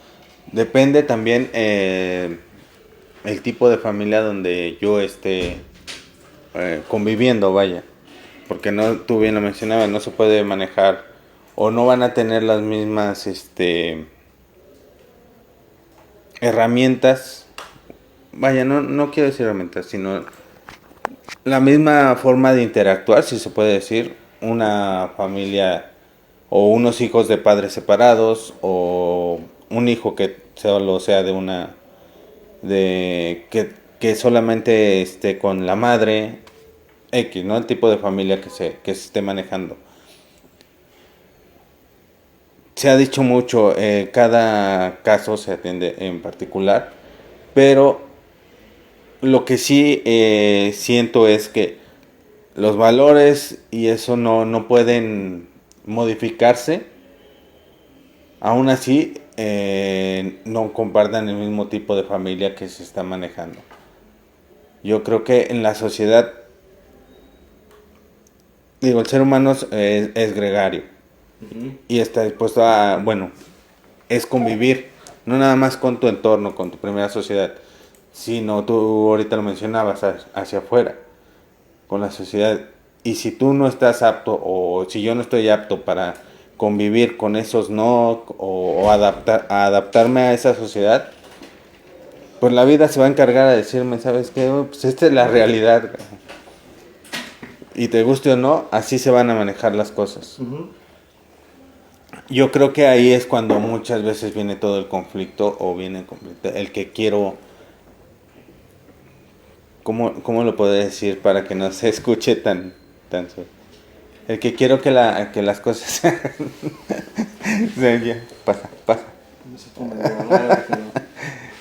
depende también el tipo de familia donde yo esté conviviendo, vaya. Porque no, tú bien lo mencionabas, no se puede manejar o no van a tener las mismas herramientas. Vaya, no quiero decir herramientas, sino la misma forma de interactuar, si se puede decir, una familia o unos hijos de padres separados o un hijo que solo sea que solamente esté con la madre X, ¿no? El tipo de familia que se esté manejando. Se ha dicho mucho, cada caso se atiende en particular, pero lo que sí siento es que los valores y eso no pueden modificarse. Aún así, no compartan el mismo tipo de familia que se está manejando. Yo creo que en la sociedad, el ser humano es gregario. Uh-huh. Y está dispuesto es convivir, no nada más con tu entorno, con tu primera sociedad, sino tú ahorita lo mencionabas, hacia afuera, con la sociedad. Y si tú no estás apto, o si yo no estoy apto para convivir con esos o adaptarme a esa sociedad, pues la vida se va a encargar de decirme, ¿sabes qué? Pues esta es la realidad. Y te guste o no, así se van a manejar las cosas. Uh-huh. Yo creo que ahí es cuando muchas veces viene todo el conflicto, el que quiero... ¿Cómo lo puedo decir para que no se escuche tan el que quiero que las cosas pasa.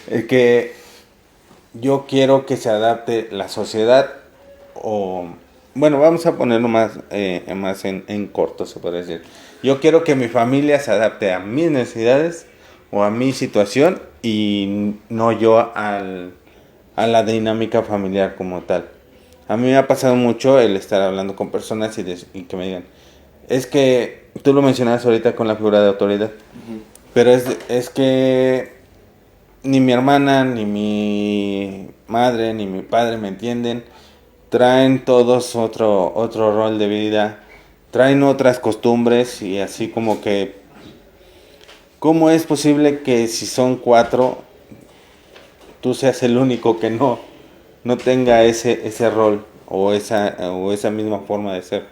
El que yo quiero que se adapte la sociedad, vamos a ponerlo más en corto, se puede decir. Yo quiero que mi familia se adapte a mis necesidades o a mi situación y no yo a la dinámica familiar como tal. A mí me ha pasado mucho el estar hablando con personas y que me digan, es que tú lo mencionabas ahorita con la figura de autoridad, uh-huh. Pero es que ni mi hermana, ni mi madre, ni mi padre me entienden, traen todos otro rol de vida, traen otras costumbres y así como que, ¿cómo es posible que si son 4, tú seas el único que no tenga ese rol o esa misma forma de ser?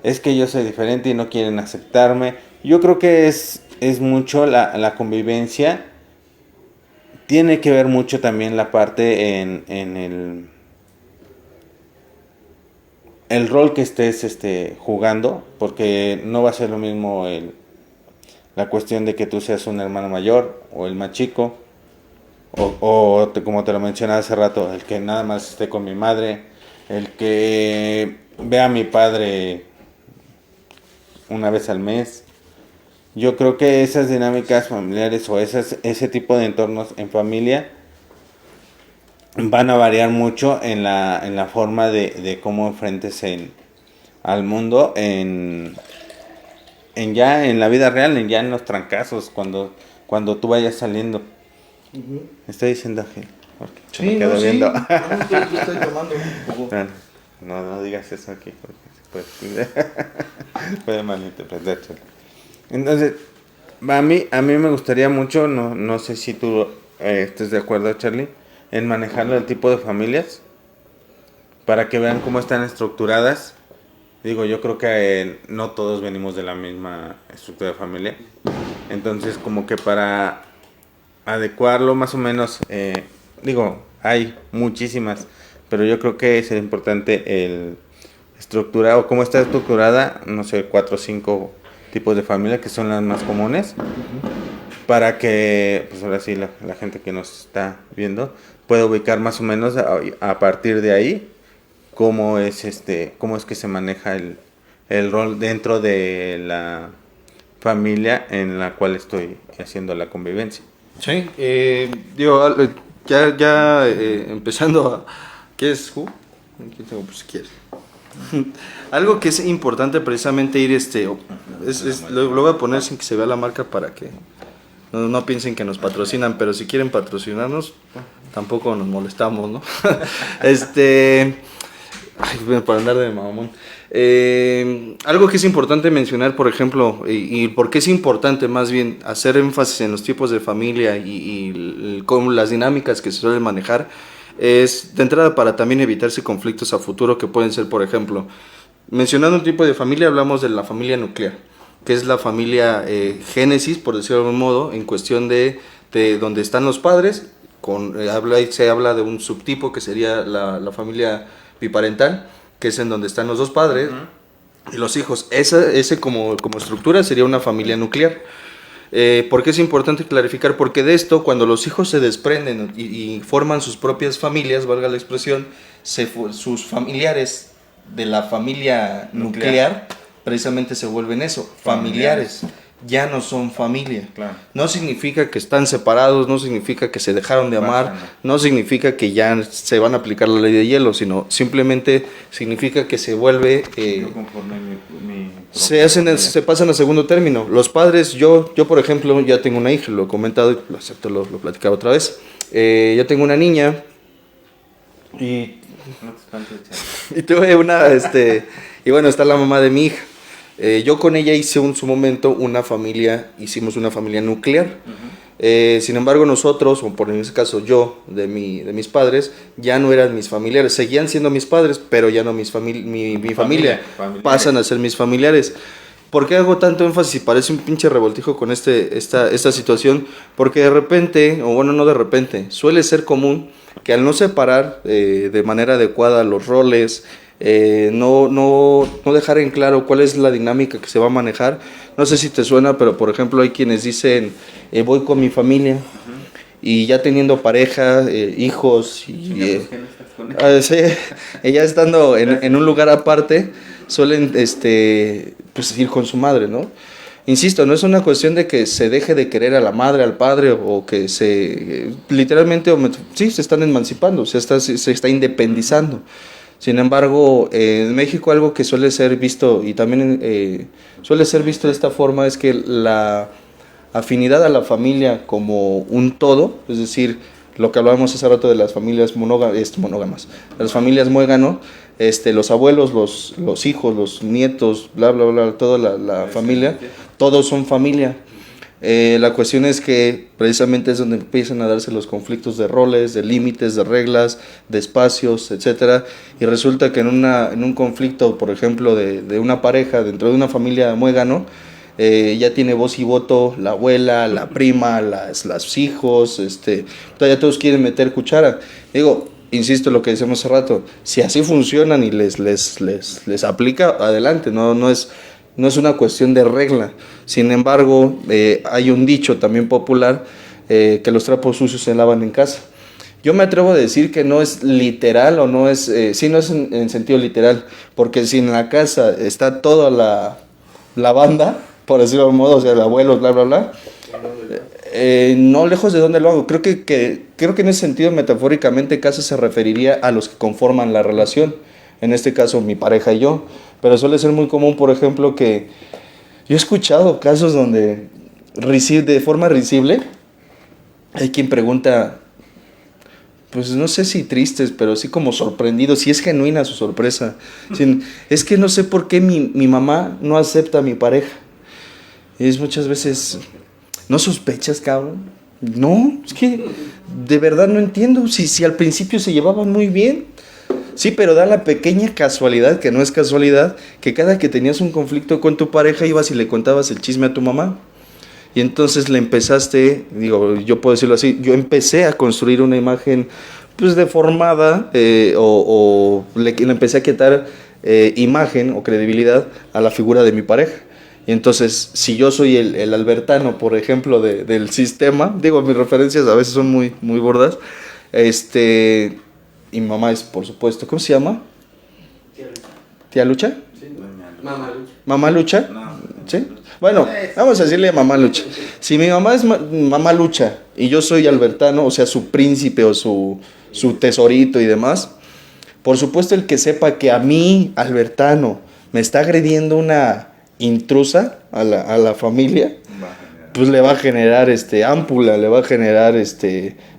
Es que yo soy diferente y no quieren aceptarme. Yo creo que es mucho la convivencia. Tiene que ver mucho también la parte en el rol que estés jugando, porque no va a ser lo mismo la cuestión de que tú seas un hermano mayor o el más chico, como te lo mencionaba hace rato, el que nada más esté con mi madre, el que vea a mi padre una vez al mes. Yo creo que esas dinámicas familiares o ese tipo de entornos en familia van a variar mucho en la forma de cómo enfrentes al mundo en la vida real, ya en los trancazos, cuando tú vayas saliendo. Estoy diciendo Gil, porque se Sí, me quedo no, viendo. sí. No, estoy tomando un poco. No digas eso aquí, porque se puede malinterpretarse. Entonces, a mí me gustaría mucho, no sé si tú estés de acuerdo, Charlie, en manejarlo el tipo de familias, para que vean cómo están estructuradas. Digo, yo creo que no todos venimos de la misma estructura de familia. Entonces, como que para adecuarlo más o menos, digo, hay muchísimas, pero yo creo que es importante el estructurar, o cómo está estructurada, no sé, 4 o 5 tipos de familia que son las más comunes, para que, pues ahora sí, la gente que nos está viendo pueda ubicar más o menos a partir de ahí cómo es que se maneja el rol dentro de la familia en la cual estoy haciendo la convivencia. Sí, digo, ya empezando a... ¿Quieres jugo? Aquí tengo, pues si quieres. Algo que es importante precisamente ir, lo voy a poner sin que se vea la marca para que no piensen que nos patrocinan, pero si quieren patrocinarnos, tampoco nos molestamos, ¿no? Ay, para andar de mamón. Algo que es importante mencionar, por ejemplo, y por qué es importante más bien hacer énfasis en los tipos de familia y con las dinámicas que se suelen manejar, es de entrada para también evitarse conflictos a futuro que pueden ser, por ejemplo, mencionando un tipo de familia, hablamos de la familia nuclear, que es la familia génesis, por decirlo de algún modo, en cuestión de donde están los padres, se habla de un subtipo que sería la familia biparental, que es en donde están los dos padres y los hijos. Ese como estructura sería una familia nuclear. ¿Por qué es importante clarificar? Porque de esto, cuando los hijos se desprenden y forman sus propias familias, valga la expresión, sus familiares de la familia nuclear precisamente se vuelven eso, familiares. Ya no son familia. Claro. No significa que están separados, no significa que se dejaron de amar, no significa que ya se van a aplicar la ley de hielo, sino simplemente significa que se vuelve... se pasan a segundo término. Los padres, yo por ejemplo, ya tengo una hija, lo he comentado y lo platicaba otra vez. Yo tengo una niña y... y tuve una, y bueno, está la mamá de mi hija. Yo con ella hice en su momento hicimos una familia nuclear. Sin embargo, nosotros, o por en ese caso yo, de mis padres, ya no eran mis familiares. Seguían siendo mis padres, pero ya no mi familia. Pasan a ser mis familiares. ¿Por qué hago tanto énfasis? Parece un pinche revoltijo con esta situación. Porque de repente, o bueno, no de repente, suele ser común que al no separar de manera adecuada los roles, no dejar en claro cuál es la dinámica que se va a manejar. No sé si te suena, pero por ejemplo hay quienes dicen voy con mi familia y ya teniendo pareja, hijos y ya estando en un lugar aparte suelen pues ir con su madre, ¿no? Insisto, no es una cuestión de que se deje de querer a la madre, al padre, o que literalmente se están emancipando, se está independizando. Sin embargo, en México algo que suele ser visto, y también suele ser visto de esta forma, es que la afinidad a la familia como un todo, es decir, lo que hablábamos hace rato de las familias monógamas, las familias muégano, los abuelos, los hijos, los nietos, bla, bla, bla, toda la familia, todos son familia. La cuestión es que precisamente es donde empiezan a darse los conflictos de roles, de límites, de reglas, de espacios, etcétera, y resulta que en un conflicto, por ejemplo, de una pareja dentro de una familia muégano, ya tiene voz y voto la abuela, la prima, los hijos, ya todos quieren meter cuchara. Digo, insisto en lo que decíamos hace rato, si así funcionan y les aplica, adelante, no es una cuestión de regla. Sin embargo, hay un dicho también popular, que los trapos sucios se lavan en casa. Yo me atrevo a decir que no es literal, o no es, no es en sentido literal, porque si en la casa está toda la banda, por decirlo de algún modo, o sea, el abuelo, bla, bla, bla, no lejos de donde lo hago. Creo que en ese sentido, metafóricamente, casa se referiría a los que conforman la relación, en este caso mi pareja y yo, pero suele ser muy común, por ejemplo, que yo he escuchado casos donde de forma risible Hay quien pregunta, pues no sé si tristes, pero sí como sorprendidos, si es genuina su sorpresa. Es que no sé por qué mi mamá no acepta a mi pareja. Y es muchas veces, ¿no sospechas, cabrón? No, es que de verdad no entiendo. Si al principio se llevaban muy bien. Sí, pero da la pequeña casualidad, que no es casualidad, que cada que tenías un conflicto con tu pareja ibas y le contabas el chisme a tu mamá. Y entonces le empezaste, digo, yo puedo decirlo así, yo empecé a construir una imagen pues deformada le empecé a quitar imagen o credibilidad a la figura de mi pareja. Y entonces, si yo soy el albertano, por ejemplo, del sistema, digo, mis referencias a veces son muy, muy gordas, y mi mamá es, por supuesto, ¿cómo se llama? ¿Tía Lucha? Sí, Mamá Lucha. ¿Mamá Lucha? No. ¿Sí? Bueno, vamos a decirle Mamá Lucha. Si mi mamá es Mamá Lucha y yo soy albertano, o sea, su príncipe o su tesorito y demás, por supuesto el que sepa que a mí, albertano, me está agrediendo una intrusa a la familia, pues le va a generar ámpula, le va a generar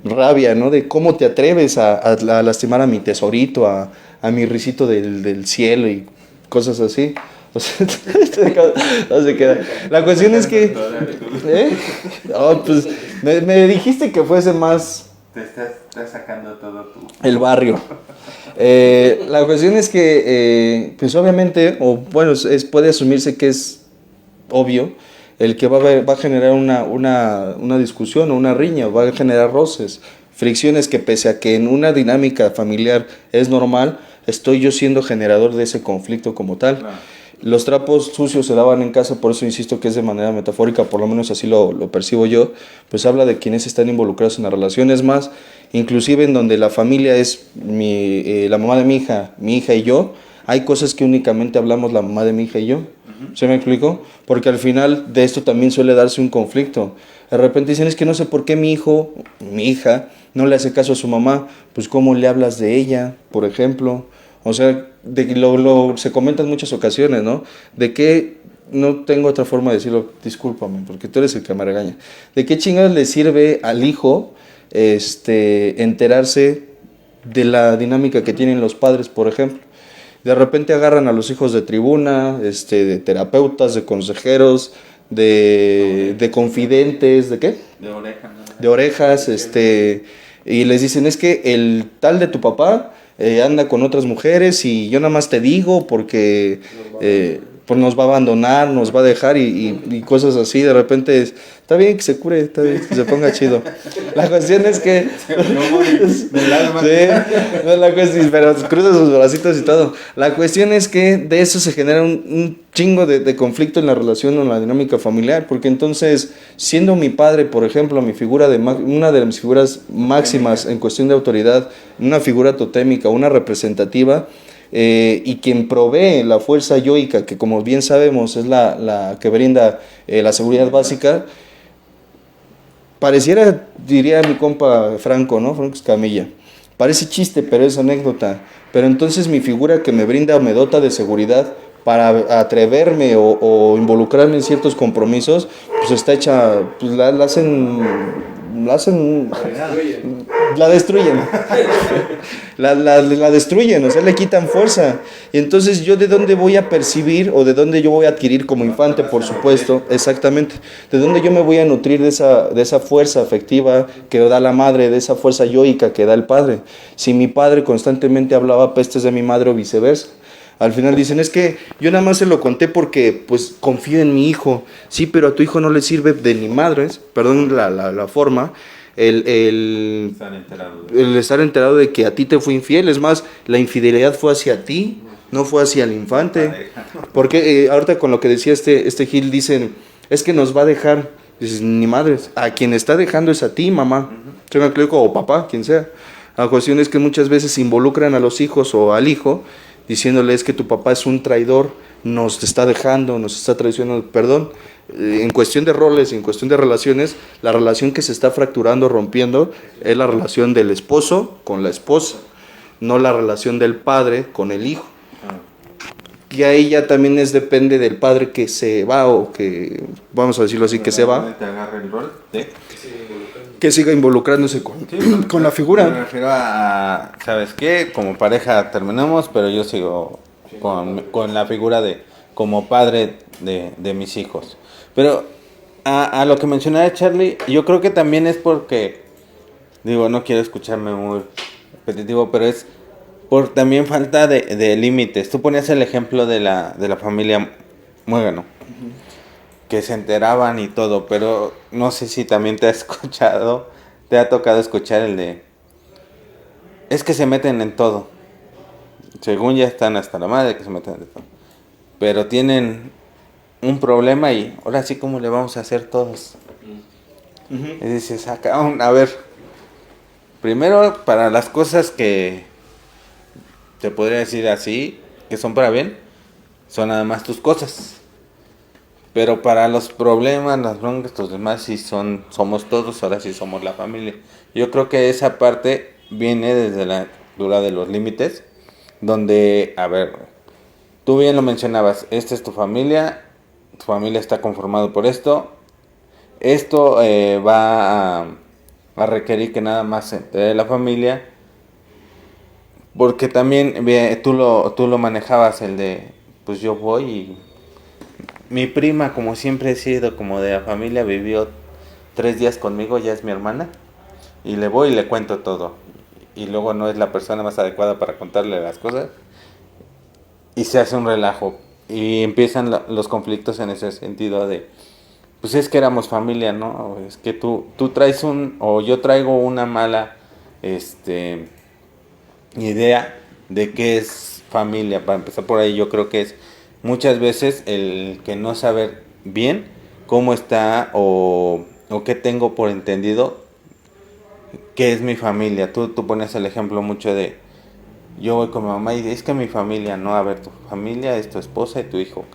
rabia, ¿no? De cómo te atreves a lastimar a mi tesorito, a mi risito del cielo y cosas así. O sea, no se queda. La cuestión es que pues me dijiste que fuese más Te estás sacando todo tu... el barrio. La cuestión es que pues obviamente, o bueno, puede asumirse que es obvio el que va a generar una discusión o una riña, va a generar roces, fricciones que pese a que en una dinámica familiar es normal, estoy yo siendo generador de ese conflicto como tal. Claro. Los trapos sucios se lavan en casa, por eso insisto que es de manera metafórica, por lo menos así lo percibo yo, pues habla de quienes están involucrados en la relación. Es más, inclusive en donde la familia es la mamá de mi hija y yo, hay cosas que únicamente hablamos la mamá de mi hija y yo. ¿Se me explicó? Porque al final de esto también suele darse un conflicto. De repente dicen, es que no sé por qué mi hija, no le hace caso a su mamá. Pues ¿cómo le hablas de ella, por ejemplo? O sea, se comenta en muchas ocasiones, ¿no? De que, no tengo otra forma de decirlo, discúlpame, porque tú eres el que me regaña. ¿De qué chingados le sirve al hijo enterarse de la dinámica que tienen los padres, por ejemplo? De repente agarran a los hijos de tribuna, de terapeutas, de consejeros, de confidentes, ¿de qué? De oreja, ¿no? De orejas, y les dicen, es que el tal de tu papá anda con otras mujeres y yo nada más te digo porque pues nos va a abandonar, nos va a dejar y cosas así. De repente está bien que se cure, está bien que se ponga chido. La cuestión es que la cuestión, pero cruza sus bracitos y todo. La cuestión es que de eso se genera un chingo de conflicto en la relación o en la dinámica familiar, porque entonces, siendo mi padre, por ejemplo, una de mis figuras máximas en cuestión de autoridad, una figura totémica, una representativa, y quien provee la fuerza yoica, que como bien sabemos es la que brinda la seguridad básica, pareciera, diría mi compa Franco, ¿no? Franco Escamilla, parece chiste, pero es anécdota. Pero entonces mi figura que me brinda o me dota de seguridad para atreverme o involucrarme en ciertos compromisos, pues está hecha, pues la destruyen. La destruyen, o sea, le quitan fuerza. Y entonces yo de dónde voy a percibir o de dónde yo voy a adquirir como infante, por supuesto, exactamente, de dónde yo me voy a nutrir de esa fuerza afectiva que da la madre, de esa fuerza yoica que da el padre. Si mi padre constantemente hablaba pestes de mi madre o viceversa. Al final dicen, es que yo nada más se lo conté porque pues confío en mi hijo. Sí, pero a tu hijo no le sirve de ni madres, perdón la forma, el estar enterado de que a ti te fue infiel. Es más, la infidelidad fue hacia ti, no fue hacia el infante. Porque ahorita con lo que decía este Gil, dicen, es que nos va a dejar. Dices, ni madres, a quien está dejando es a ti, mamá, o papá, quien sea. La cuestión es que muchas veces involucran a los hijos o al hijo, diciéndoles que tu papá es un traidor, nos está dejando, nos está traicionando, perdón. En cuestión de roles, en cuestión de relaciones, la relación que se está fracturando, rompiendo, es la relación del esposo con la esposa, no la relación del padre con el hijo. Y ahí ya también depende del padre que se va o que, vamos a decirlo así, que se va. ¿Te agarra el rol? ¿Sí? que siga involucrándose con, con la Me figura. refiero a, ¿sabes qué? Como pareja terminamos, pero yo sigo con la figura de como padre de mis hijos. Pero a lo que mencionaba Charlie, yo creo que también es porque, digo, no quiero escucharme muy repetitivo, pero es por también falta de límites. Tú ponías el ejemplo de la familia Muégano, que se enteraban y todo, pero no sé si también te ha tocado escuchar el de, es que se meten en todo. Según ya están hasta la madre que se meten en todo. Pero tienen un problema y ahora sí, ¿cómo le vamos a hacer todos? Y dices, a ver, primero para las cosas que te podría decir así, que son para bien, son nada más tus cosas. Pero para los problemas, las broncas, los demás sí somos todos, ahora sí somos la familia. Yo creo que esa parte viene desde la altura de los límites, donde, a ver, tú bien lo mencionabas, esta es tu familia está conformado por esto va a requerir que nada más se entere la familia, porque también tú lo manejabas el de, pues yo voy y mi prima, como siempre he sido como de la familia, vivió 3 días conmigo, ya es mi hermana, y le voy y le cuento todo, y luego no es la persona más adecuada para contarle las cosas, y se hace un relajo, y empiezan los conflictos en ese sentido de, pues es que éramos familia, ¿no? Es que tú traes o yo traigo una mala, idea de qué es familia. Para empezar por ahí, yo creo que es muchas veces el que no saber bien cómo está o qué tengo por entendido qué es mi familia. Tú pones el ejemplo mucho de, yo voy con mi mamá y es que mi familia, no, a ver, tu familia es tu esposa y tu hijo.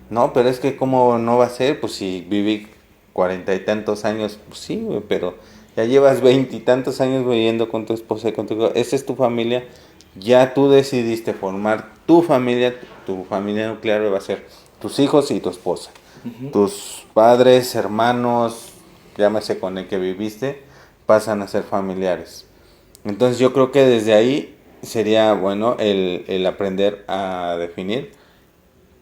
No, pero es que cómo no va a ser, pues si viví 40 y tantos años, pues sí, güey, pero ya llevas 20 y tantos años viviendo con tu esposa y con tu hijo, esa es tu familia, ya tú decidiste formar tu familia nuclear va a ser tus hijos y tu esposa, tus padres, hermanos, llámese con el que viviste, pasan a ser familiares. Entonces yo creo que desde ahí sería bueno el aprender a definir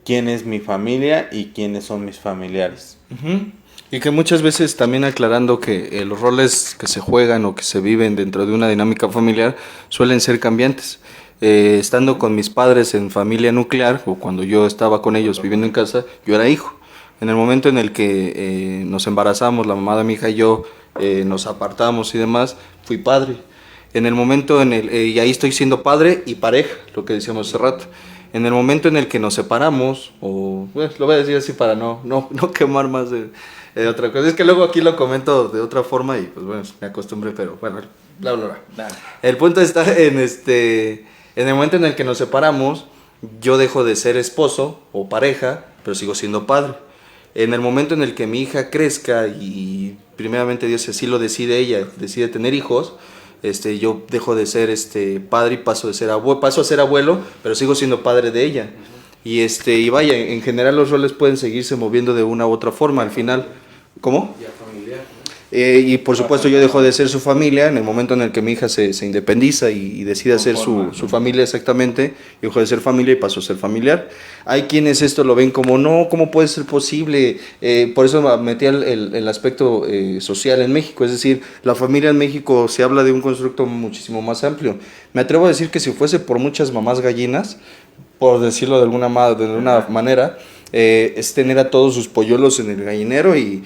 quién es mi familia y quiénes son mis familiares. Y que muchas veces también aclarando que los roles que se juegan o que se viven dentro de una dinámica familiar suelen ser cambiantes. Estando con mis padres en familia nuclear o cuando yo estaba con ellos viviendo en casa, yo era hijo. En el momento en el que nos embarazamos, la mamá de mi hija y yo nos apartamos y demás, fui padre. En el momento y ahí estoy siendo padre y pareja, lo que decíamos hace rato. En el momento en el que nos separamos, o bueno, lo voy a decir así para no quemar más de otra cosa. Es que luego aquí lo comento de otra forma y pues bueno, me acostumbré, pero bueno, bla, bla, bla. Dale. El punto está en el momento en el que nos separamos, yo dejo de ser esposo o pareja, pero sigo siendo padre. En el momento en el que mi hija crezca y primeramente Dios así lo decide ella, decide tener hijos, yo dejo de ser padre y paso a ser abuelo, pero sigo siendo padre de ella. Y vaya, en general los roles pueden seguirse moviendo de una u otra forma al final. ¿Cómo? Ya familiar, ¿no? Y por supuesto yo dejo de ser su familia en el momento en el que mi hija se independiza y decide hacer su familia exactamente, yo dejo de ser familia y paso a ser familiar. Hay quienes esto lo ven como, no, ¿cómo puede ser posible? Por eso metí el aspecto social en México, es decir, la familia en México se habla de un constructo muchísimo más amplio. Me atrevo a decir que si fuese por muchas mamás gallinas, por decirlo de alguna manera, es tener a todos sus polluelos en el gallinero y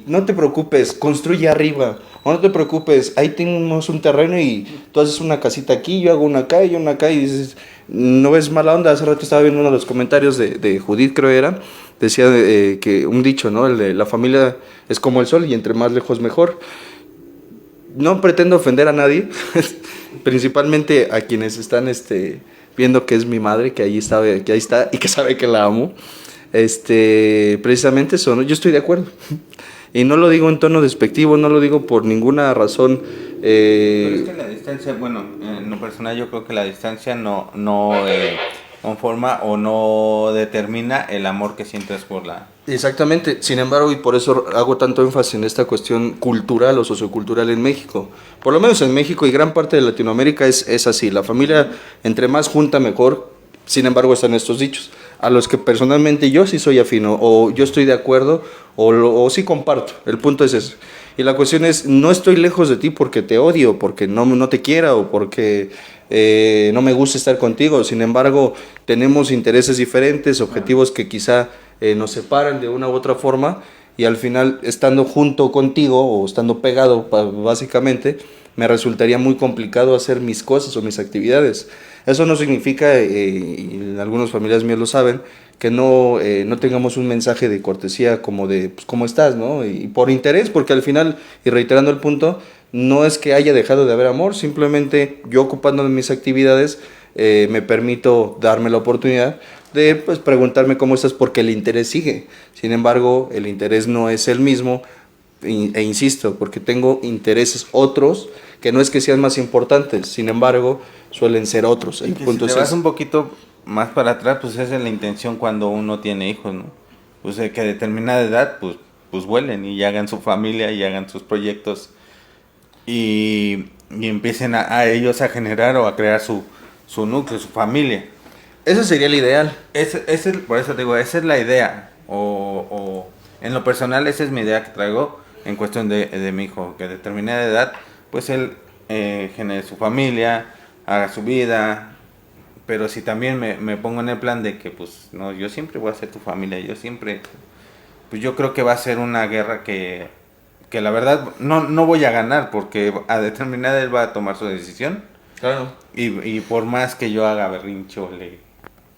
no te preocupes, construye arriba, o no te preocupes, ahí tenemos un terreno y tú haces una casita aquí, yo hago una acá y una acá y dices, no ves mala onda. Hace rato estaba viendo uno de los comentarios de Judith, creo era, decía que un dicho, ¿no? El de la familia es como el sol y entre más lejos mejor. No pretendo ofender a nadie, principalmente a quienes están viendo que es mi madre, que ahí está y que sabe que la amo. Precisamente eso, ¿no? Yo estoy de acuerdo y no lo digo en tono despectivo, no lo digo por ninguna razón. Pero es que la distancia, bueno, en lo personal yo creo que la distancia no conforma o no determina el amor que sientes por la Exactamente, sin embargo, y por eso hago tanto énfasis en esta cuestión cultural o sociocultural en México. Por lo menos en México y gran parte de Latinoamérica es así. La familia, entre más junta, mejor. Sin embargo, están estos dichos, a los que personalmente yo sí soy afino, o yo estoy de acuerdo, o sí comparto. El punto es ese. Y la cuestión es, no estoy lejos de ti porque te odio, porque no te quiera, o porque no me gusta estar contigo. Sin embargo, tenemos intereses diferentes, objetivos que quizá nos separan de una u otra forma, y al final, estando junto contigo o estando pegado básicamente, me resultaría muy complicado hacer mis cosas o mis actividades. Eso no significa, y algunas familias mías lo saben, que no tengamos un mensaje de cortesía como de, pues, ¿cómo estás?, ¿no? Y por interés, porque al final, y reiterando el punto, no es que haya dejado de haber amor, simplemente yo ocupándome de mis actividades, me permito darme la oportunidad de, pues, preguntarme cómo estás, porque el interés sigue. Sin embargo, el interés no es el mismo, e insisto, porque tengo intereses otros que no es que sean más importantes, sin embargo, suelen ser otros. El punto Si es te vas ese. un poquito más para atrás, pues esa es la intención cuando uno tiene hijos, ¿no? Pues que a determinada edad, pues vuelen y hagan su familia y hagan sus proyectos y empiecen a ellos a generar o a crear su núcleo, su familia. Ese sería el ideal. Por eso digo, esa es la idea. O en lo personal, esa es mi idea que traigo en cuestión de mi hijo, que a determinada edad, pues él genere su familia, haga su vida. Pero si también me pongo en el plan de que, pues, no, yo siempre voy a ser tu familia, pues yo creo que va a ser una guerra que la verdad no voy a ganar, porque a determinada él va a tomar su decisión. Claro. Y por más que yo haga berrincho, le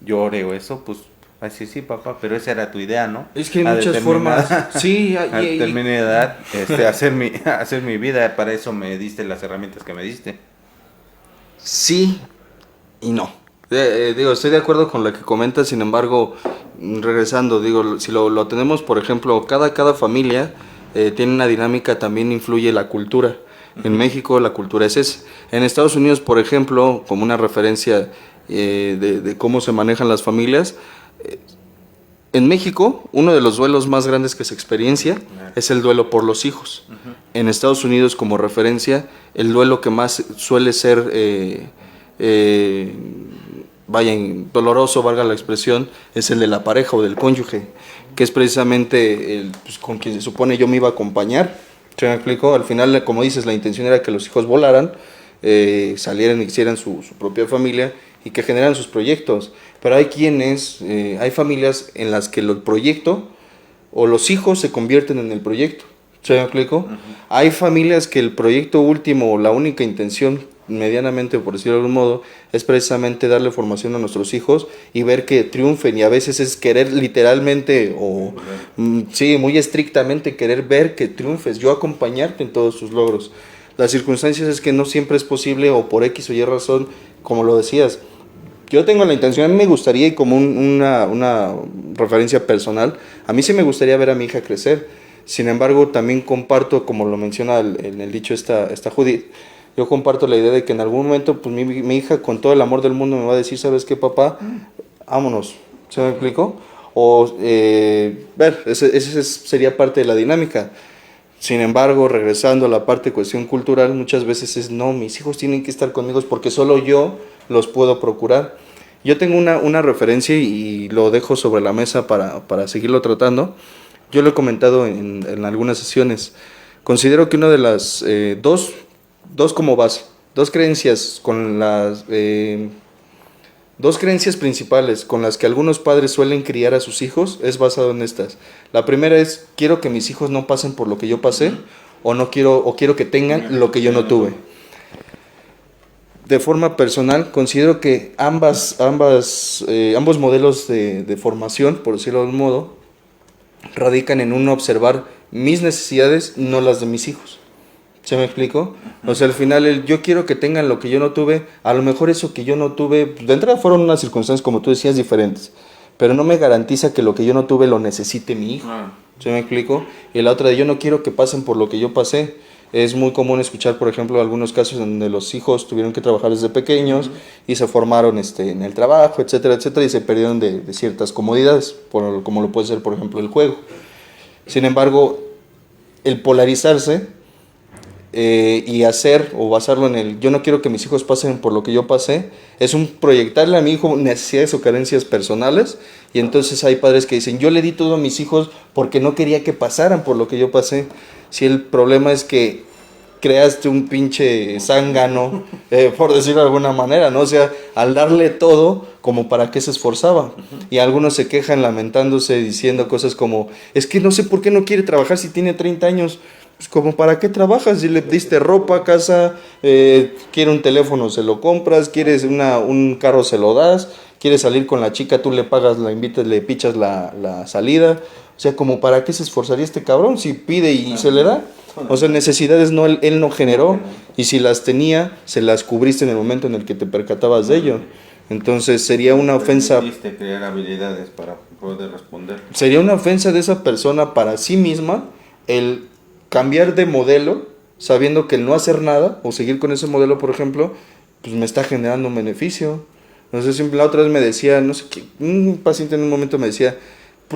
llore o eso, pues, así sí, papá, pero esa era tu idea, ¿no? Es que hay muchas formas. Sí, A determinada edad, hacer mi vida, para eso me diste las herramientas que me diste. Sí y no. Digo, estoy de acuerdo con lo que comentas, sin embargo, regresando, digo, si lo tenemos, por ejemplo, cada familia tiene una dinámica, también influye la cultura. En México la cultura es esa. En Estados Unidos, por ejemplo, como una referencia de cómo se manejan las familias, en México uno de los duelos más grandes que se experiencia es el duelo por los hijos. En Estados Unidos, como referencia, el duelo que más suele ser doloroso, valga la expresión, es el de la pareja o del cónyuge, que es precisamente pues, con quien se supone yo me iba a acompañar. ¿Se me explicó? Al final, como dices, la intención era que los hijos volaran, salieran y hicieran su propia familia y que generaran sus proyectos. Pero hay familias en las que el proyecto o los hijos se convierten en el proyecto. ¿Se me explicó? Hay familias que el proyecto último, la única intención, medianamente, por decirlo de algún modo, es precisamente darle formación a nuestros hijos y ver que triunfen, y a veces es querer literalmente o sí, muy estrictamente querer ver que triunfes, yo acompañarte en todos tus logros. Las circunstancias es que no siempre es posible, o por X o Y razón, como lo decías. Yo tengo la intención, a mí me gustaría, y como una referencia personal, a mí sí me gustaría ver a mi hija crecer. Sin embargo, también comparto, como lo menciona en el dicho esta Judith, yo comparto la idea de que en algún momento, pues mi hija, con todo el amor del mundo, me va a decir, ¿sabes qué, papá? Vámonos. ¿Se me explicó? O, esa sería parte de la dinámica. Sin embargo, regresando a la parte de cuestión cultural, muchas veces es, no, mis hijos tienen que estar conmigo porque solo yo los puedo procurar. Yo tengo una referencia y lo dejo sobre la mesa para seguirlo tratando. Yo lo he comentado en algunas sesiones. Considero que una de las dos como base, dos creencias principales con las que algunos padres suelen criar a sus hijos es basado en estas. La primera es, quiero que mis hijos no pasen por lo que yo pasé, o quiero que tengan lo que yo no tuve. De forma personal, considero que ambos modelos de formación, por decirlo de algún modo, radican en uno observar mis necesidades, no las de mis hijos. ¿Se me explicó? O sea, al final, yo quiero que tengan lo que yo no tuve. A lo mejor eso que yo no tuve, de entrada fueron unas circunstancias, como tú decías, diferentes, pero no me garantiza que lo que yo no tuve lo necesite mi hijo. ¿Se me explicó? Y la otra de, yo no quiero que pasen por lo que yo pasé. Es muy común escuchar, por ejemplo, algunos casos donde los hijos tuvieron que trabajar desde pequeños y se formaron en el trabajo, etcétera, etcétera, y se perdieron de ciertas comodidades, como lo puede ser, por ejemplo, el juego. Sin embargo, el polarizarse y hacer o basarlo en el yo no quiero que mis hijos pasen por lo que yo pasé, es un proyectarle a mi hijo necesidades o carencias personales, y entonces hay padres que dicen yo le di todo a mis hijos porque no quería que pasaran por lo que yo pasé. Si el problema es que creaste un pinche zángano, por decirlo de alguna manera, ¿no? O sea, al darle todo, como para qué se esforzaba. Y algunos se quejan lamentándose, diciendo cosas como, es que no sé por qué no quiere trabajar si tiene 30 años. Pues como para qué trabajas, si le diste ropa, casa, quiere un teléfono, se lo compras, quieres un carro, se lo das, quieres salir con la chica, tú le pagas, la invitas, le pichas la salida. O sea, como para qué se esforzaría este cabrón si pide y se le da. O sea, necesidades no, él no generó, y si las tenía, se las cubriste en el momento en el que te percatabas de ello. Entonces sería una ofensa. Permitiste crear habilidades para poder responder. Sería una ofensa de esa persona para sí misma el cambiar de modelo, sabiendo que el no hacer nada o seguir con ese modelo, por ejemplo, pues me está generando un beneficio. No sé, siempre la otra vez me decía, no sé qué, un paciente en un momento me decía,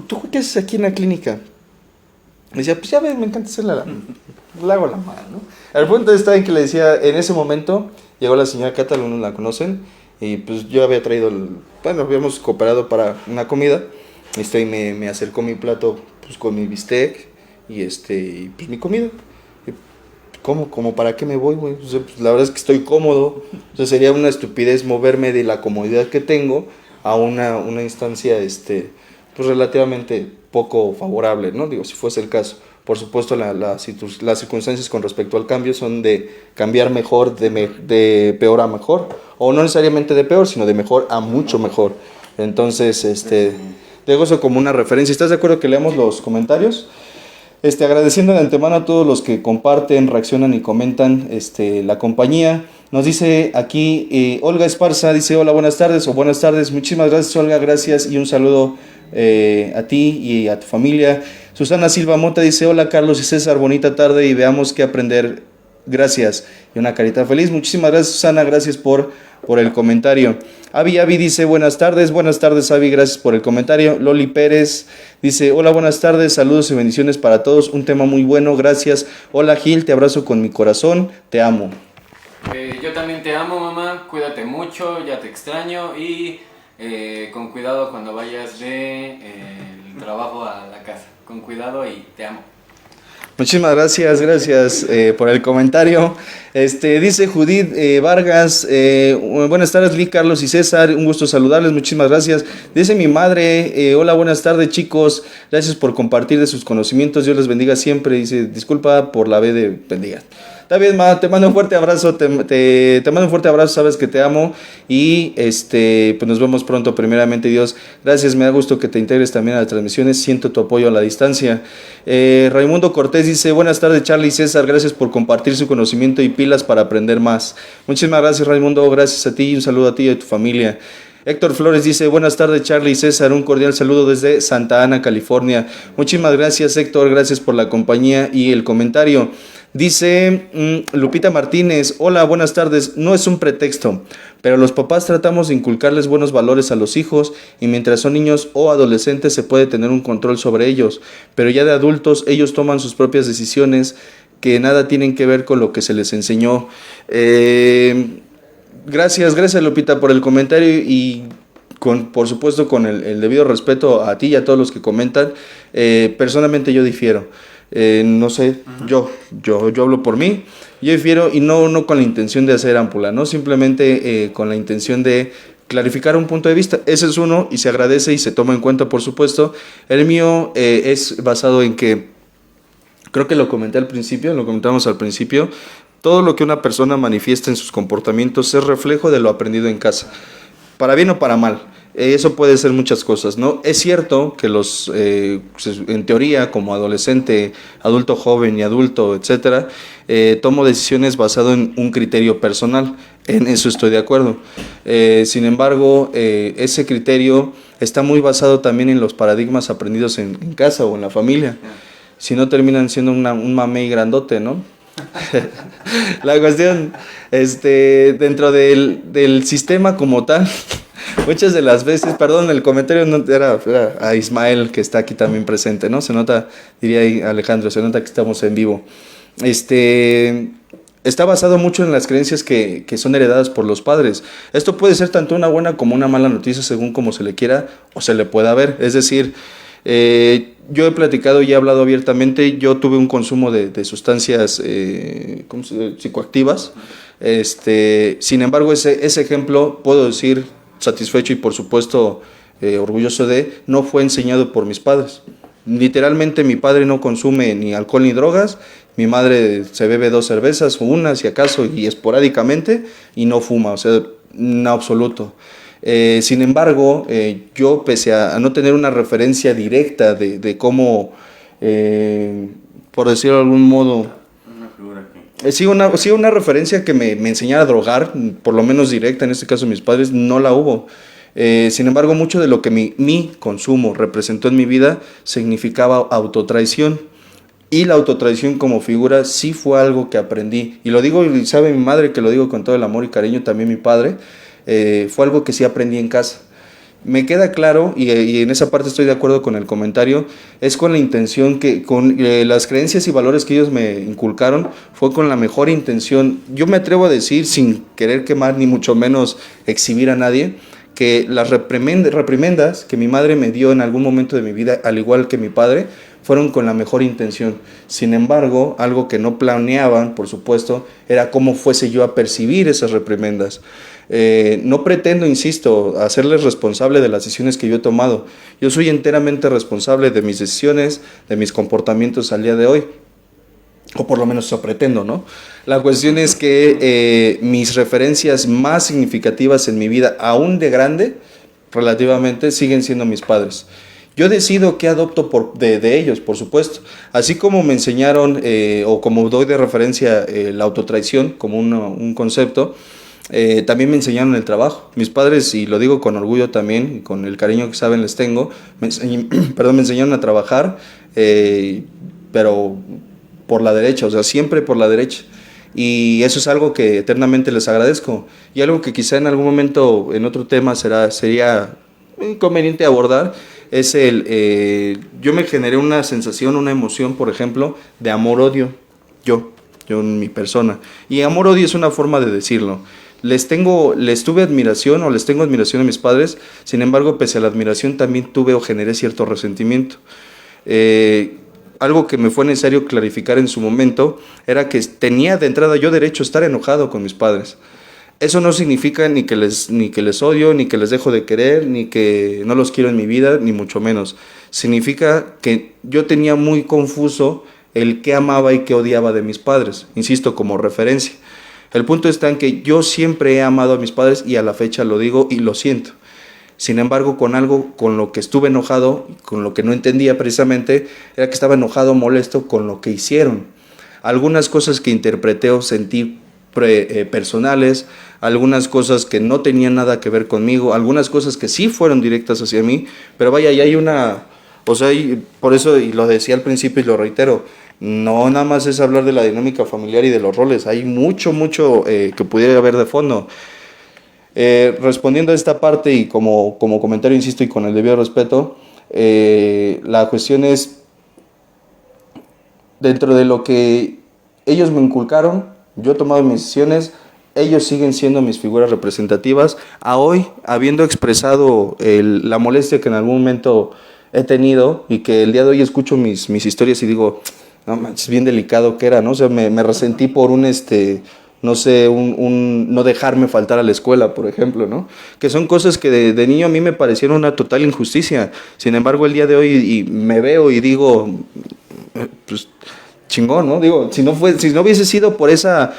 ¿tú qué haces aquí en la clínica? Me decía, pues ya ves, me encanta hacerle la hago la mano, ¿no? El punto está en que le decía, en ese momento llegó la señora Cata, algunos la conocen, y pues yo había traído, habíamos cooperado para una comida, y me acercó mi plato pues con mi bistec y pues mi comida. ¿Cómo para qué me voy, güey? O sea, pues, la verdad es que estoy cómodo. O sea, sería una estupidez moverme de la comodidad que tengo a una instancia pues relativamente poco favorable, ¿no? Digo, si fuese el caso. Por supuesto, las circunstancias con respecto al cambio son de cambiar mejor, de peor a mejor, o no necesariamente de peor, sino de mejor a mucho mejor. Entonces, dejo eso como una referencia. ¿Estás de acuerdo que leamos los comentarios? Agradeciendo de antemano a todos los que comparten, reaccionan y comentan la compañía. Nos dice aquí Olga Esparza, dice hola, buenas tardes o buenas tardes. Muchísimas gracias, Olga, gracias y un saludo a ti y a tu familia. Susana Silva Mota dice hola, Carlos y César, bonita tarde y veamos qué aprender. Gracias. Y una carita feliz. Muchísimas gracias, Susana, gracias por el comentario. Avi dice buenas tardes Avi, gracias por el comentario. Loli Pérez dice hola, buenas tardes, saludos y bendiciones para todos, un tema muy bueno, gracias. Hola Gil, te abrazo con mi corazón, te amo. Yo también te amo, mamá, cuídate mucho, ya te extraño y con cuidado cuando vayas del trabajo a la casa, con cuidado y te amo. Muchísimas gracias por el comentario. Dice Judith Vargas, buenas tardes Lee, Carlos y César, un gusto saludarles, muchísimas gracias. Dice mi madre, hola, buenas tardes chicos, gracias por compartir de sus conocimientos, Dios les bendiga siempre. Dice, disculpa por la B de bendiga. Está bien, ma, te mando un fuerte abrazo, te mando un fuerte abrazo, sabes que te amo y pues nos vemos pronto, primeramente Dios. Gracias, me da gusto que te integres también a las transmisiones, siento tu apoyo a la distancia. Raimundo Cortés dice, buenas tardes Charlie y César, gracias por compartir su conocimiento y pilas para aprender más. Muchísimas gracias Raimundo, gracias a ti y un saludo a ti y a tu familia. Héctor Flores dice, buenas tardes Charlie y César, un cordial saludo desde Santa Ana, California. Muchísimas gracias Héctor, gracias por la compañía y el comentario. Dice Lupita Martínez, hola, buenas tardes, no es un pretexto, pero los papás tratamos de inculcarles buenos valores a los hijos y mientras son niños o adolescentes se puede tener un control sobre ellos, pero ya de adultos ellos toman sus propias decisiones que nada tienen que ver con lo que se les enseñó. Gracias Lupita por el comentario y por supuesto con el debido respeto a ti y a todos los que comentan. Personalmente yo difiero. No sé, yo hablo por mí, yo difiero y no con la intención de hacer ámpula, ¿no? Simplemente con la intención de clarificar un punto de vista. Ese es uno y se agradece y se toma en cuenta, por supuesto. El mío es basado en que, creo que lo comentamos al principio, todo lo que una persona manifiesta en sus comportamientos es reflejo de lo aprendido en casa, para bien o para mal. Eso puede ser muchas cosas, ¿no? Es cierto que en teoría, como adolescente, adulto joven y adulto, etcétera, tomo decisiones basado en un criterio personal. En eso estoy de acuerdo. Sin embargo, ese criterio está muy basado también en los paradigmas aprendidos en casa o en la familia. Si no, terminan siendo un mamey grandote, ¿no? La cuestión, dentro del sistema como tal, muchas de las veces, perdón, el comentario no era a Ismael, que está aquí también presente, ¿no? Se nota, diría ahí Alejandro, se nota que estamos en vivo. Está basado mucho en las creencias que son heredadas por los padres. Esto puede ser tanto una buena como una mala noticia, según como se le quiera o se le pueda ver. Es decir, yo he platicado y he hablado abiertamente. Yo tuve un consumo de sustancias psicoactivas. Sin embargo, ese ejemplo, puedo decir satisfecho y por supuesto orgulloso no fue enseñado por mis padres. Literalmente mi padre no consume ni alcohol ni drogas, mi madre se bebe 2 cervezas o una si acaso y esporádicamente y no fuma, o sea, en absoluto. Sin embargo, yo pese a no tener una referencia directa de cómo, por decirlo de algún modo, sí, una referencia que me enseñara a drogar, por lo menos directa, en este caso mis padres, no la hubo. Sin embargo, mucho de lo que mi consumo representó en mi vida significaba autotraición. Y la autotraición como figura sí fue algo que aprendí. Y lo digo, y sabe mi madre que lo digo con todo el amor y cariño, también mi padre. Fue algo que sí aprendí en casa. Me queda claro, y en esa parte estoy de acuerdo con el comentario, es con la intención con las creencias y valores que ellos me inculcaron, fue con la mejor intención. Yo me atrevo a decir, sin querer quemar ni mucho menos exhibir a nadie, que las reprimendas que mi madre me dio en algún momento de mi vida, al igual que mi padre, fueron con la mejor intención. Sin embargo, algo que no planeaban, por supuesto, era cómo fuese yo a percibir esas reprimendas. No pretendo, insisto, hacerles responsable de las decisiones que yo he tomado. Yo soy enteramente responsable de mis decisiones, de mis comportamientos al día de hoy. O por lo menos eso pretendo, ¿no? La cuestión es que mis referencias más significativas en mi vida, aún de grande, relativamente, siguen siendo mis padres. Yo decido qué adopto de ellos, por supuesto. Así como me enseñaron, o como doy de referencia la autotraición como un concepto, también me enseñaron el trabajo. Mis padres, y lo digo con orgullo también, y con el cariño que saben les tengo, me enseñaron a trabajar, pero por la derecha, o sea, siempre por la derecha. Y eso es algo que eternamente les agradezco. Y algo que quizá en algún momento, en otro tema, sería conveniente abordar, es yo me generé una sensación, una emoción, por ejemplo, de amor-odio, yo en mi persona. Y amor-odio es una forma de decirlo. Les tuve admiración o les tengo admiración a mis padres, sin embargo, pese a la admiración, también tuve o generé cierto resentimiento. Algo que me fue necesario clarificar en su momento era que tenía de entrada yo derecho a estar enojado con mis padres. Eso no significa ni que les odio, ni que les dejo de querer, ni que no los quiero en mi vida, ni mucho menos. Significa que yo tenía muy confuso el qué amaba y qué odiaba de mis padres, insisto, como referencia. El punto está en que yo siempre he amado a mis padres y a la fecha lo digo y lo siento. Sin embargo, con algo con lo que estuve enojado, con lo que no entendía precisamente, era que estaba enojado, molesto con lo que hicieron. Algunas cosas que interpreté o sentí personales, algunas cosas que no tenían nada que ver conmigo, algunas cosas que sí fueron directas hacia mí, pero vaya, y hay por eso, y lo decía al principio y lo reitero, no nada más es hablar de la dinámica familiar y de los roles, hay mucho que pudiera haber de fondo. Respondiendo a esta parte y como comentario, insisto, y con el debido respeto, la cuestión es, dentro de lo que ellos me inculcaron, yo he tomado mis decisiones, ellos siguen siendo mis figuras representativas. A hoy, habiendo expresado la molestia que en algún momento he tenido y que el día de hoy escucho mis historias y digo, no manches, bien delicado que era, ¿no? O sea, me resentí por no dejarme faltar a la escuela, por ejemplo, ¿no? Que son cosas que de niño a mí me parecieron una total injusticia. Sin embargo, el día de hoy y me veo y digo, pues chingón, ¿no? Digo, si no hubiese sido por esa...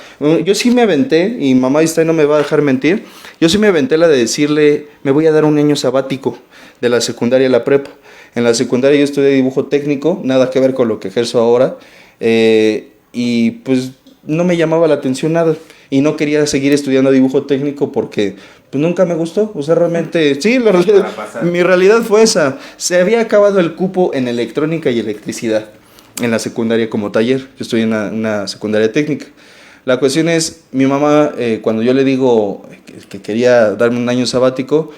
Yo sí me aventé, y mamá no me va a dejar mentir, yo sí me aventé la de decirle, me voy a dar un año sabático de la secundaria a la prepa. En la secundaria yo estudié dibujo técnico, nada que ver con lo que ejerzo ahora, y pues no me llamaba la atención nada, y no quería seguir estudiando dibujo técnico porque pues nunca me gustó, o sea, realmente, sí, mi realidad fue esa, se había acabado el cupo en electrónica y electricidad. en la secundaria como taller. Yo estoy en una secundaria técnica. La cuestión es, mi mamá, cuando yo le digo que quería darme un año sabático,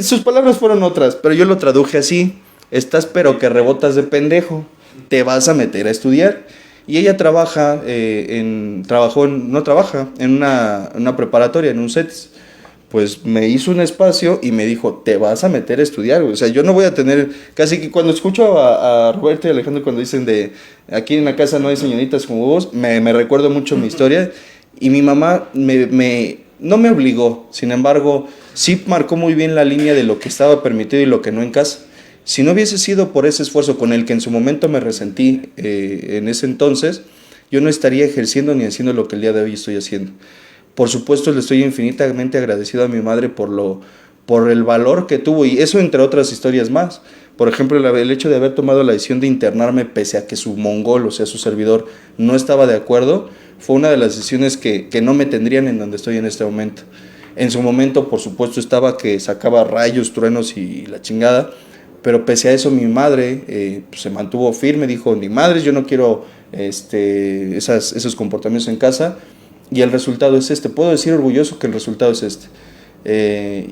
sus palabras fueron otras, pero yo lo traduje así: estás pero que rebotas de pendejo, te vas a meter a estudiar. Y ella trabaja en una preparatoria, en un CETES. Pues me hizo un espacio y me dijo, te vas a meter a estudiar. O sea, yo no voy a tener, casi que cuando escucho a Roberto y Alejandro cuando dicen de, aquí en la casa no hay señoritas como vos, me recuerdo mucho mi historia. Y mi mamá no me obligó, sin embargo, sí marcó muy bien la línea de lo que estaba permitido y lo que no en casa. Si no hubiese sido por ese esfuerzo con el que en su momento me resentí en ese entonces, yo no estaría ejerciendo ni haciendo lo que el día de hoy estoy haciendo. Por supuesto, le estoy infinitamente agradecido a mi madre por el valor que tuvo, y eso entre otras historias más. Por ejemplo, el hecho de haber tomado la decisión de internarme pese a que su mongol, o sea, su servidor, no estaba de acuerdo, fue una de las decisiones que no me tendrían en donde estoy en este momento. En su momento, por supuesto, estaba que sacaba rayos, truenos y la chingada, pero pese a eso mi madre pues se mantuvo firme, dijo, ni madres, yo no quiero esos comportamientos en casa. Y el resultado es este. Puedo decir orgulloso que el resultado es este.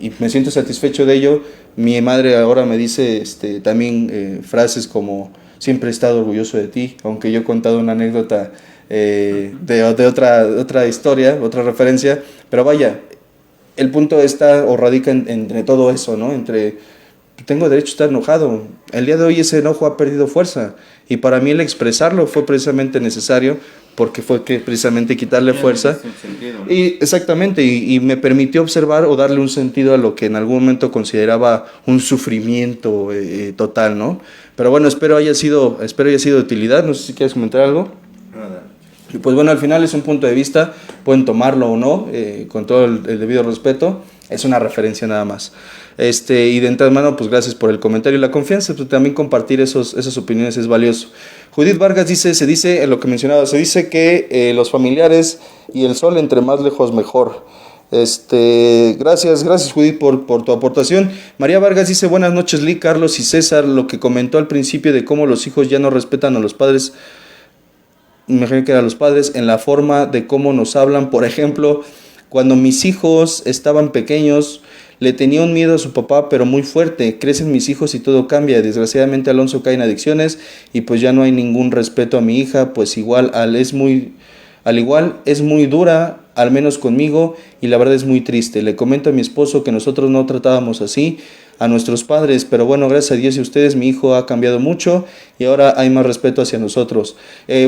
Y me siento satisfecho de ello. Mi madre ahora me dice también frases como, siempre he estado orgulloso de ti, aunque yo he contado una anécdota de otra historia, otra referencia. Pero vaya, el punto está o radica entre todo eso, ¿no? Tengo derecho a estar enojado. El día de hoy ese enojo ha perdido fuerza. Y para mí el expresarlo fue precisamente necesario, porque fue que precisamente quitarle fuerza. Sentido, ¿no? Y exactamente, y me permitió observar o darle un sentido a lo que en algún momento consideraba un sufrimiento total, ¿no? Pero bueno, espero haya sido de utilidad. No sé si quieres comentar algo. Nada. Y pues bueno, al final es un punto de vista, pueden tomarlo o no, con todo el debido respeto, es una referencia nada más. Y de antemano, pues gracias por el comentario y la confianza, pues también compartir esas opiniones es valioso. Judith Vargas se dice, en lo que mencionaba, se dice que los familiares y el sol entre más lejos mejor. Gracias Judith por tu aportación. María Vargas dice, buenas noches Lee, Carlos y César, lo que comentó al principio de cómo los hijos ya no respetan a los padres, me imagino que a los padres, en la forma de cómo nos hablan. Por ejemplo, cuando mis hijos estaban pequeños, le tenía un miedo a su papá, pero muy fuerte. Crecen mis hijos y todo cambia. Desgraciadamente Alonso cae en adicciones y pues ya no hay ningún respeto a mi hija, pues al igual es muy dura, al menos conmigo, y la verdad es muy triste. Le comento a mi esposo que nosotros no tratábamos así a nuestros padres, pero bueno, gracias a Dios y a ustedes, mi hijo ha cambiado mucho y ahora hay más respeto hacia nosotros.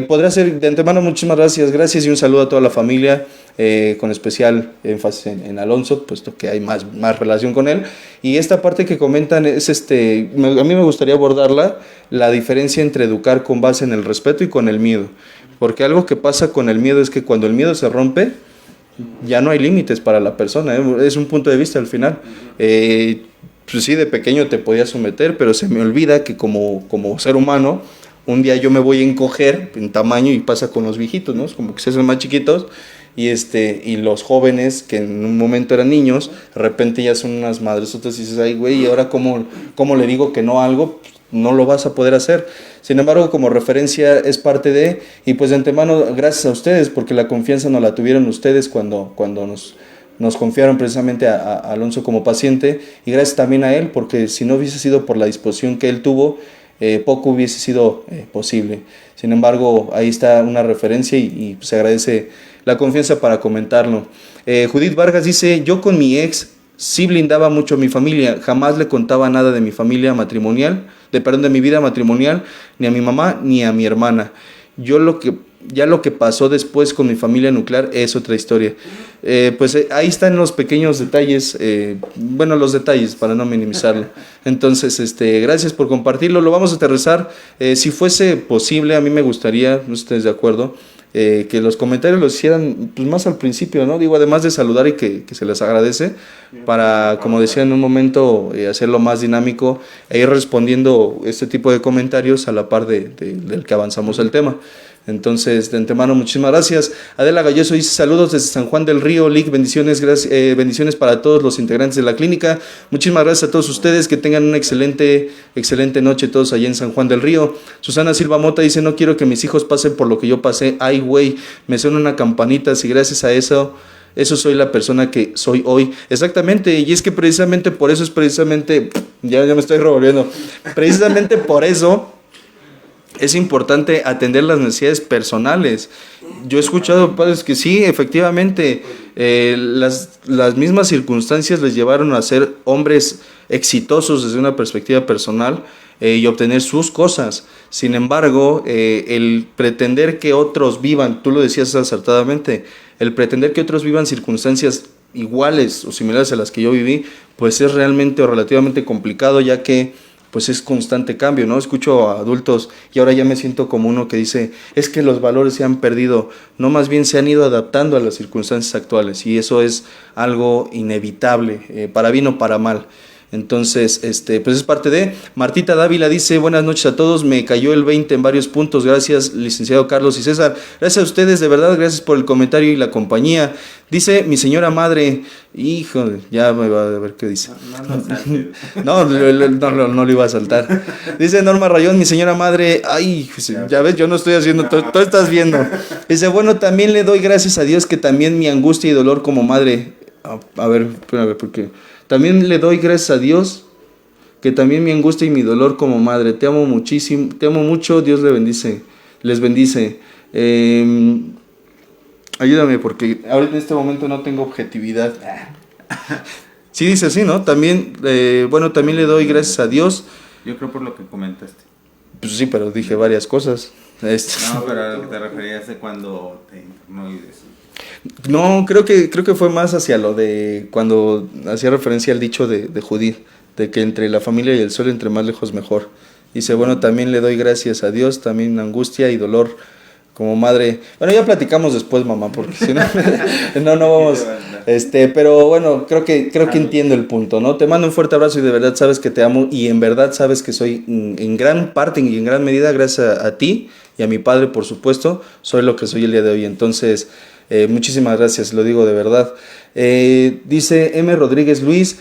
Podría ser de antemano, muchísimas gracias y un saludo a toda la familia, con especial énfasis en Alonso, puesto que hay más relación con él. Y esta parte que comentan es a mí me gustaría abordarla, la diferencia entre educar con base en el respeto y con el miedo, porque algo que pasa con el miedo es que cuando el miedo se rompe, ya no hay límites para la persona, es un punto de vista al final. Pues sí, de pequeño te podía someter, pero se me olvida que como ser humano, un día yo me voy a encoger en tamaño y pasa con los viejitos, ¿no? Es como que se hacen más chiquitos y los jóvenes, que en un momento eran niños, de repente ya son unas madresotas y dices, ay güey, ¿y ahora cómo le digo que no a algo? No lo vas a poder hacer. Sin embargo, como referencia es parte de, y pues de antemano, gracias a ustedes, porque la confianza nos la tuvieron ustedes cuando nos confiaron precisamente a Alonso como paciente, y gracias también a él, porque si no hubiese sido por la disposición que él tuvo, poco hubiese sido posible. Sin embargo, ahí está una referencia y se agradece la confianza para comentarlo. Judith Vargas dice, yo con mi ex sí blindaba mucho a mi familia, jamás le contaba nada de mi familia matrimonial, de mi vida matrimonial, ni a mi mamá ni a mi hermana. Ya lo que pasó después con mi familia nuclear es otra historia. Pues ahí están los pequeños detalles, los detalles para no minimizarlo. Entonces, gracias por compartirlo, lo vamos a aterrizar. Si fuese posible, a mí me gustaría, no sé si ustedes de acuerdo, que los comentarios los hicieran pues, más al principio, ¿no? Digo, además de saludar y que se les agradece, para, como decía en un momento, hacerlo más dinámico e ir respondiendo este tipo de comentarios a la par del que avanzamos el tema. Entonces, de antemano, muchísimas gracias. Adela Galloso dice, saludos desde San Juan del Río, Lic, bendiciones, bendiciones para todos los integrantes de la clínica. Muchísimas gracias a todos ustedes, que tengan una excelente noche todos allá en San Juan del Río. Susana Silva Mota dice, no quiero que mis hijos pasen por lo que yo pasé. Ay, güey, me suena una campanita, si gracias a eso soy la persona que soy hoy. Exactamente, y es que precisamente por eso ya me estoy revolviendo, precisamente por eso es importante atender las necesidades personales. Yo he escuchado padres que sí, efectivamente, las mismas circunstancias les llevaron a ser hombres exitosos desde una perspectiva personal y obtener sus cosas. Sin embargo, el pretender que otros vivan, tú lo decías acertadamente, el pretender que otros vivan circunstancias iguales o similares a las que yo viví, pues es realmente o relativamente complicado, ya que pues es constante cambio, ¿no? Escucho a adultos y ahora ya me siento como uno que dice, es que los valores se han perdido, no, más bien se han ido adaptando a las circunstancias actuales, y eso es algo inevitable, para bien o para mal. Entonces, pues es parte de. Martita Dávila dice, buenas noches a todos, me cayó el 20 en varios puntos, gracias licenciado Carlos y César, gracias a ustedes, de verdad, gracias por el comentario y la compañía. Dice mi señora madre, híjole, ya me va a ver qué dice. No lo iba a saltar. Dice Norma Rayón, mi señora madre, ay, ya ves, yo no estoy haciendo, tú estás viendo. Dice, bueno, también le doy gracias a Dios que también mi angustia y dolor como madre, a ver, porque también le doy gracias a Dios que también mi angustia y mi dolor como madre, te amo muchísimo, te amo mucho, Dios les bendice. Ayúdame porque ahorita en este momento no tengo objetividad. Sí dice así, ¿no? También, bueno, también le doy gracias a Dios. Yo creo por lo que comentaste. Pues sí, pero dije varias cosas. No, pero a lo que te referías de cuando te internó y de eso. No, creo que fue más hacia lo de cuando hacía referencia al dicho de Judith, de que entre la familia y el sol, entre más lejos mejor. Dice, bueno, también le doy gracias a Dios, también angustia y dolor como madre. Bueno, ya platicamos después, mamá, porque si no, no vamos. Pero bueno, creo que entiendo el punto, ¿no? Te mando un fuerte abrazo y de verdad sabes que te amo y en verdad sabes que soy en gran parte y en gran medida gracias a ti y a mi padre, por supuesto, soy lo que soy el día de hoy. Entonces, muchísimas gracias, lo digo de verdad. Dice M. Rodríguez Luis,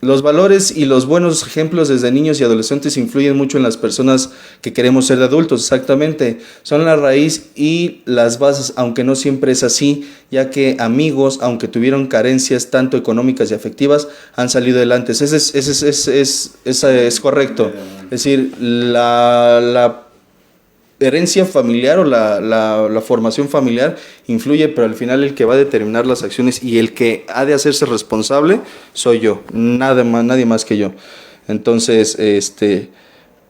los valores y los buenos ejemplos desde niños y adolescentes influyen mucho en las personas que queremos ser adultos, exactamente. Son la raíz y las bases, aunque no siempre es así, ya que amigos, aunque tuvieron carencias tanto económicas y afectivas, han salido adelante. Ese es correcto. Es decir, la herencia familiar o la formación familiar influye, pero al final el que va a determinar las acciones y el que ha de hacerse responsable soy yo, nadie más que yo. Entonces,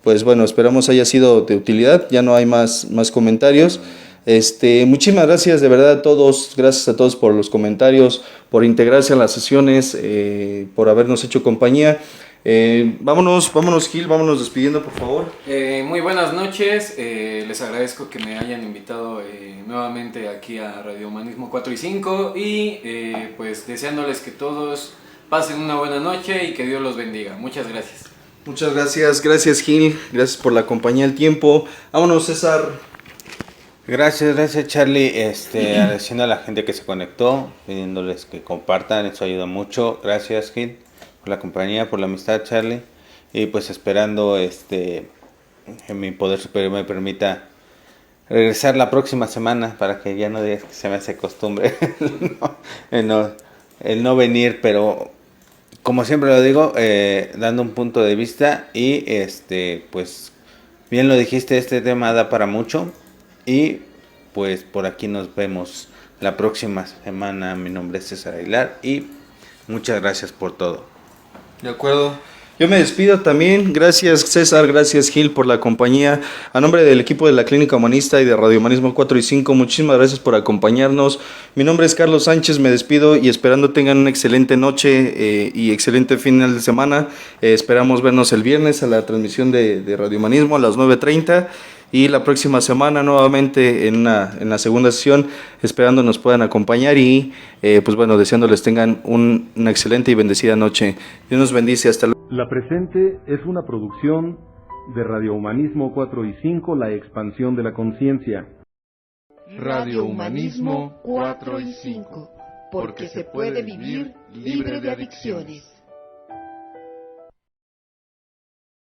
pues bueno, esperamos haya sido de utilidad, ya no hay más comentarios. Muchísimas gracias de verdad a todos, gracias a todos por los comentarios, por integrarse a las sesiones, por habernos hecho compañía. Vámonos Gil, vámonos despidiendo por favor. Muy buenas noches, les agradezco que me hayan invitado nuevamente aquí a Radio Humanismo 4 y 5 y pues deseándoles que todos pasen una buena noche y que Dios los bendiga. Muchas gracias. Muchas gracias Gil, gracias por la compañía, el tiempo. Vámonos César. Gracias Charlie, agradeciendo a la gente que se conectó, pidiéndoles que compartan, eso ayuda mucho. Gracias Gil por la compañía, por la amistad Charlie, y pues esperando que mi poder superior me permita regresar la próxima semana para que ya no digas que se me hace costumbre el no venir, pero como siempre lo digo, dando un punto de vista y pues bien lo dijiste, este tema da para mucho y pues por aquí nos vemos la próxima semana. Mi nombre es César Aguilar y muchas gracias por todo. De acuerdo. Yo me despido también. Gracias César, gracias Gil por la compañía. A nombre del equipo de la Clínica Humanista y de Radio Humanismo 4 y 5, muchísimas gracias por acompañarnos. Mi nombre es Carlos Sánchez, me despido y esperando tengan una excelente noche y excelente final de semana. Esperamos vernos el viernes a la transmisión de Radio Humanismo a las 9:30. Y la próxima semana nuevamente en la segunda sesión, esperando nos puedan acompañar y pues bueno, deseándoles tengan una excelente y bendecida noche. Dios nos bendice, hasta luego. La presente es una producción de Radio Humanismo 4 y 5, la expansión de la conciencia. Radio Humanismo 4 y 5, porque se puede vivir libre de adicciones.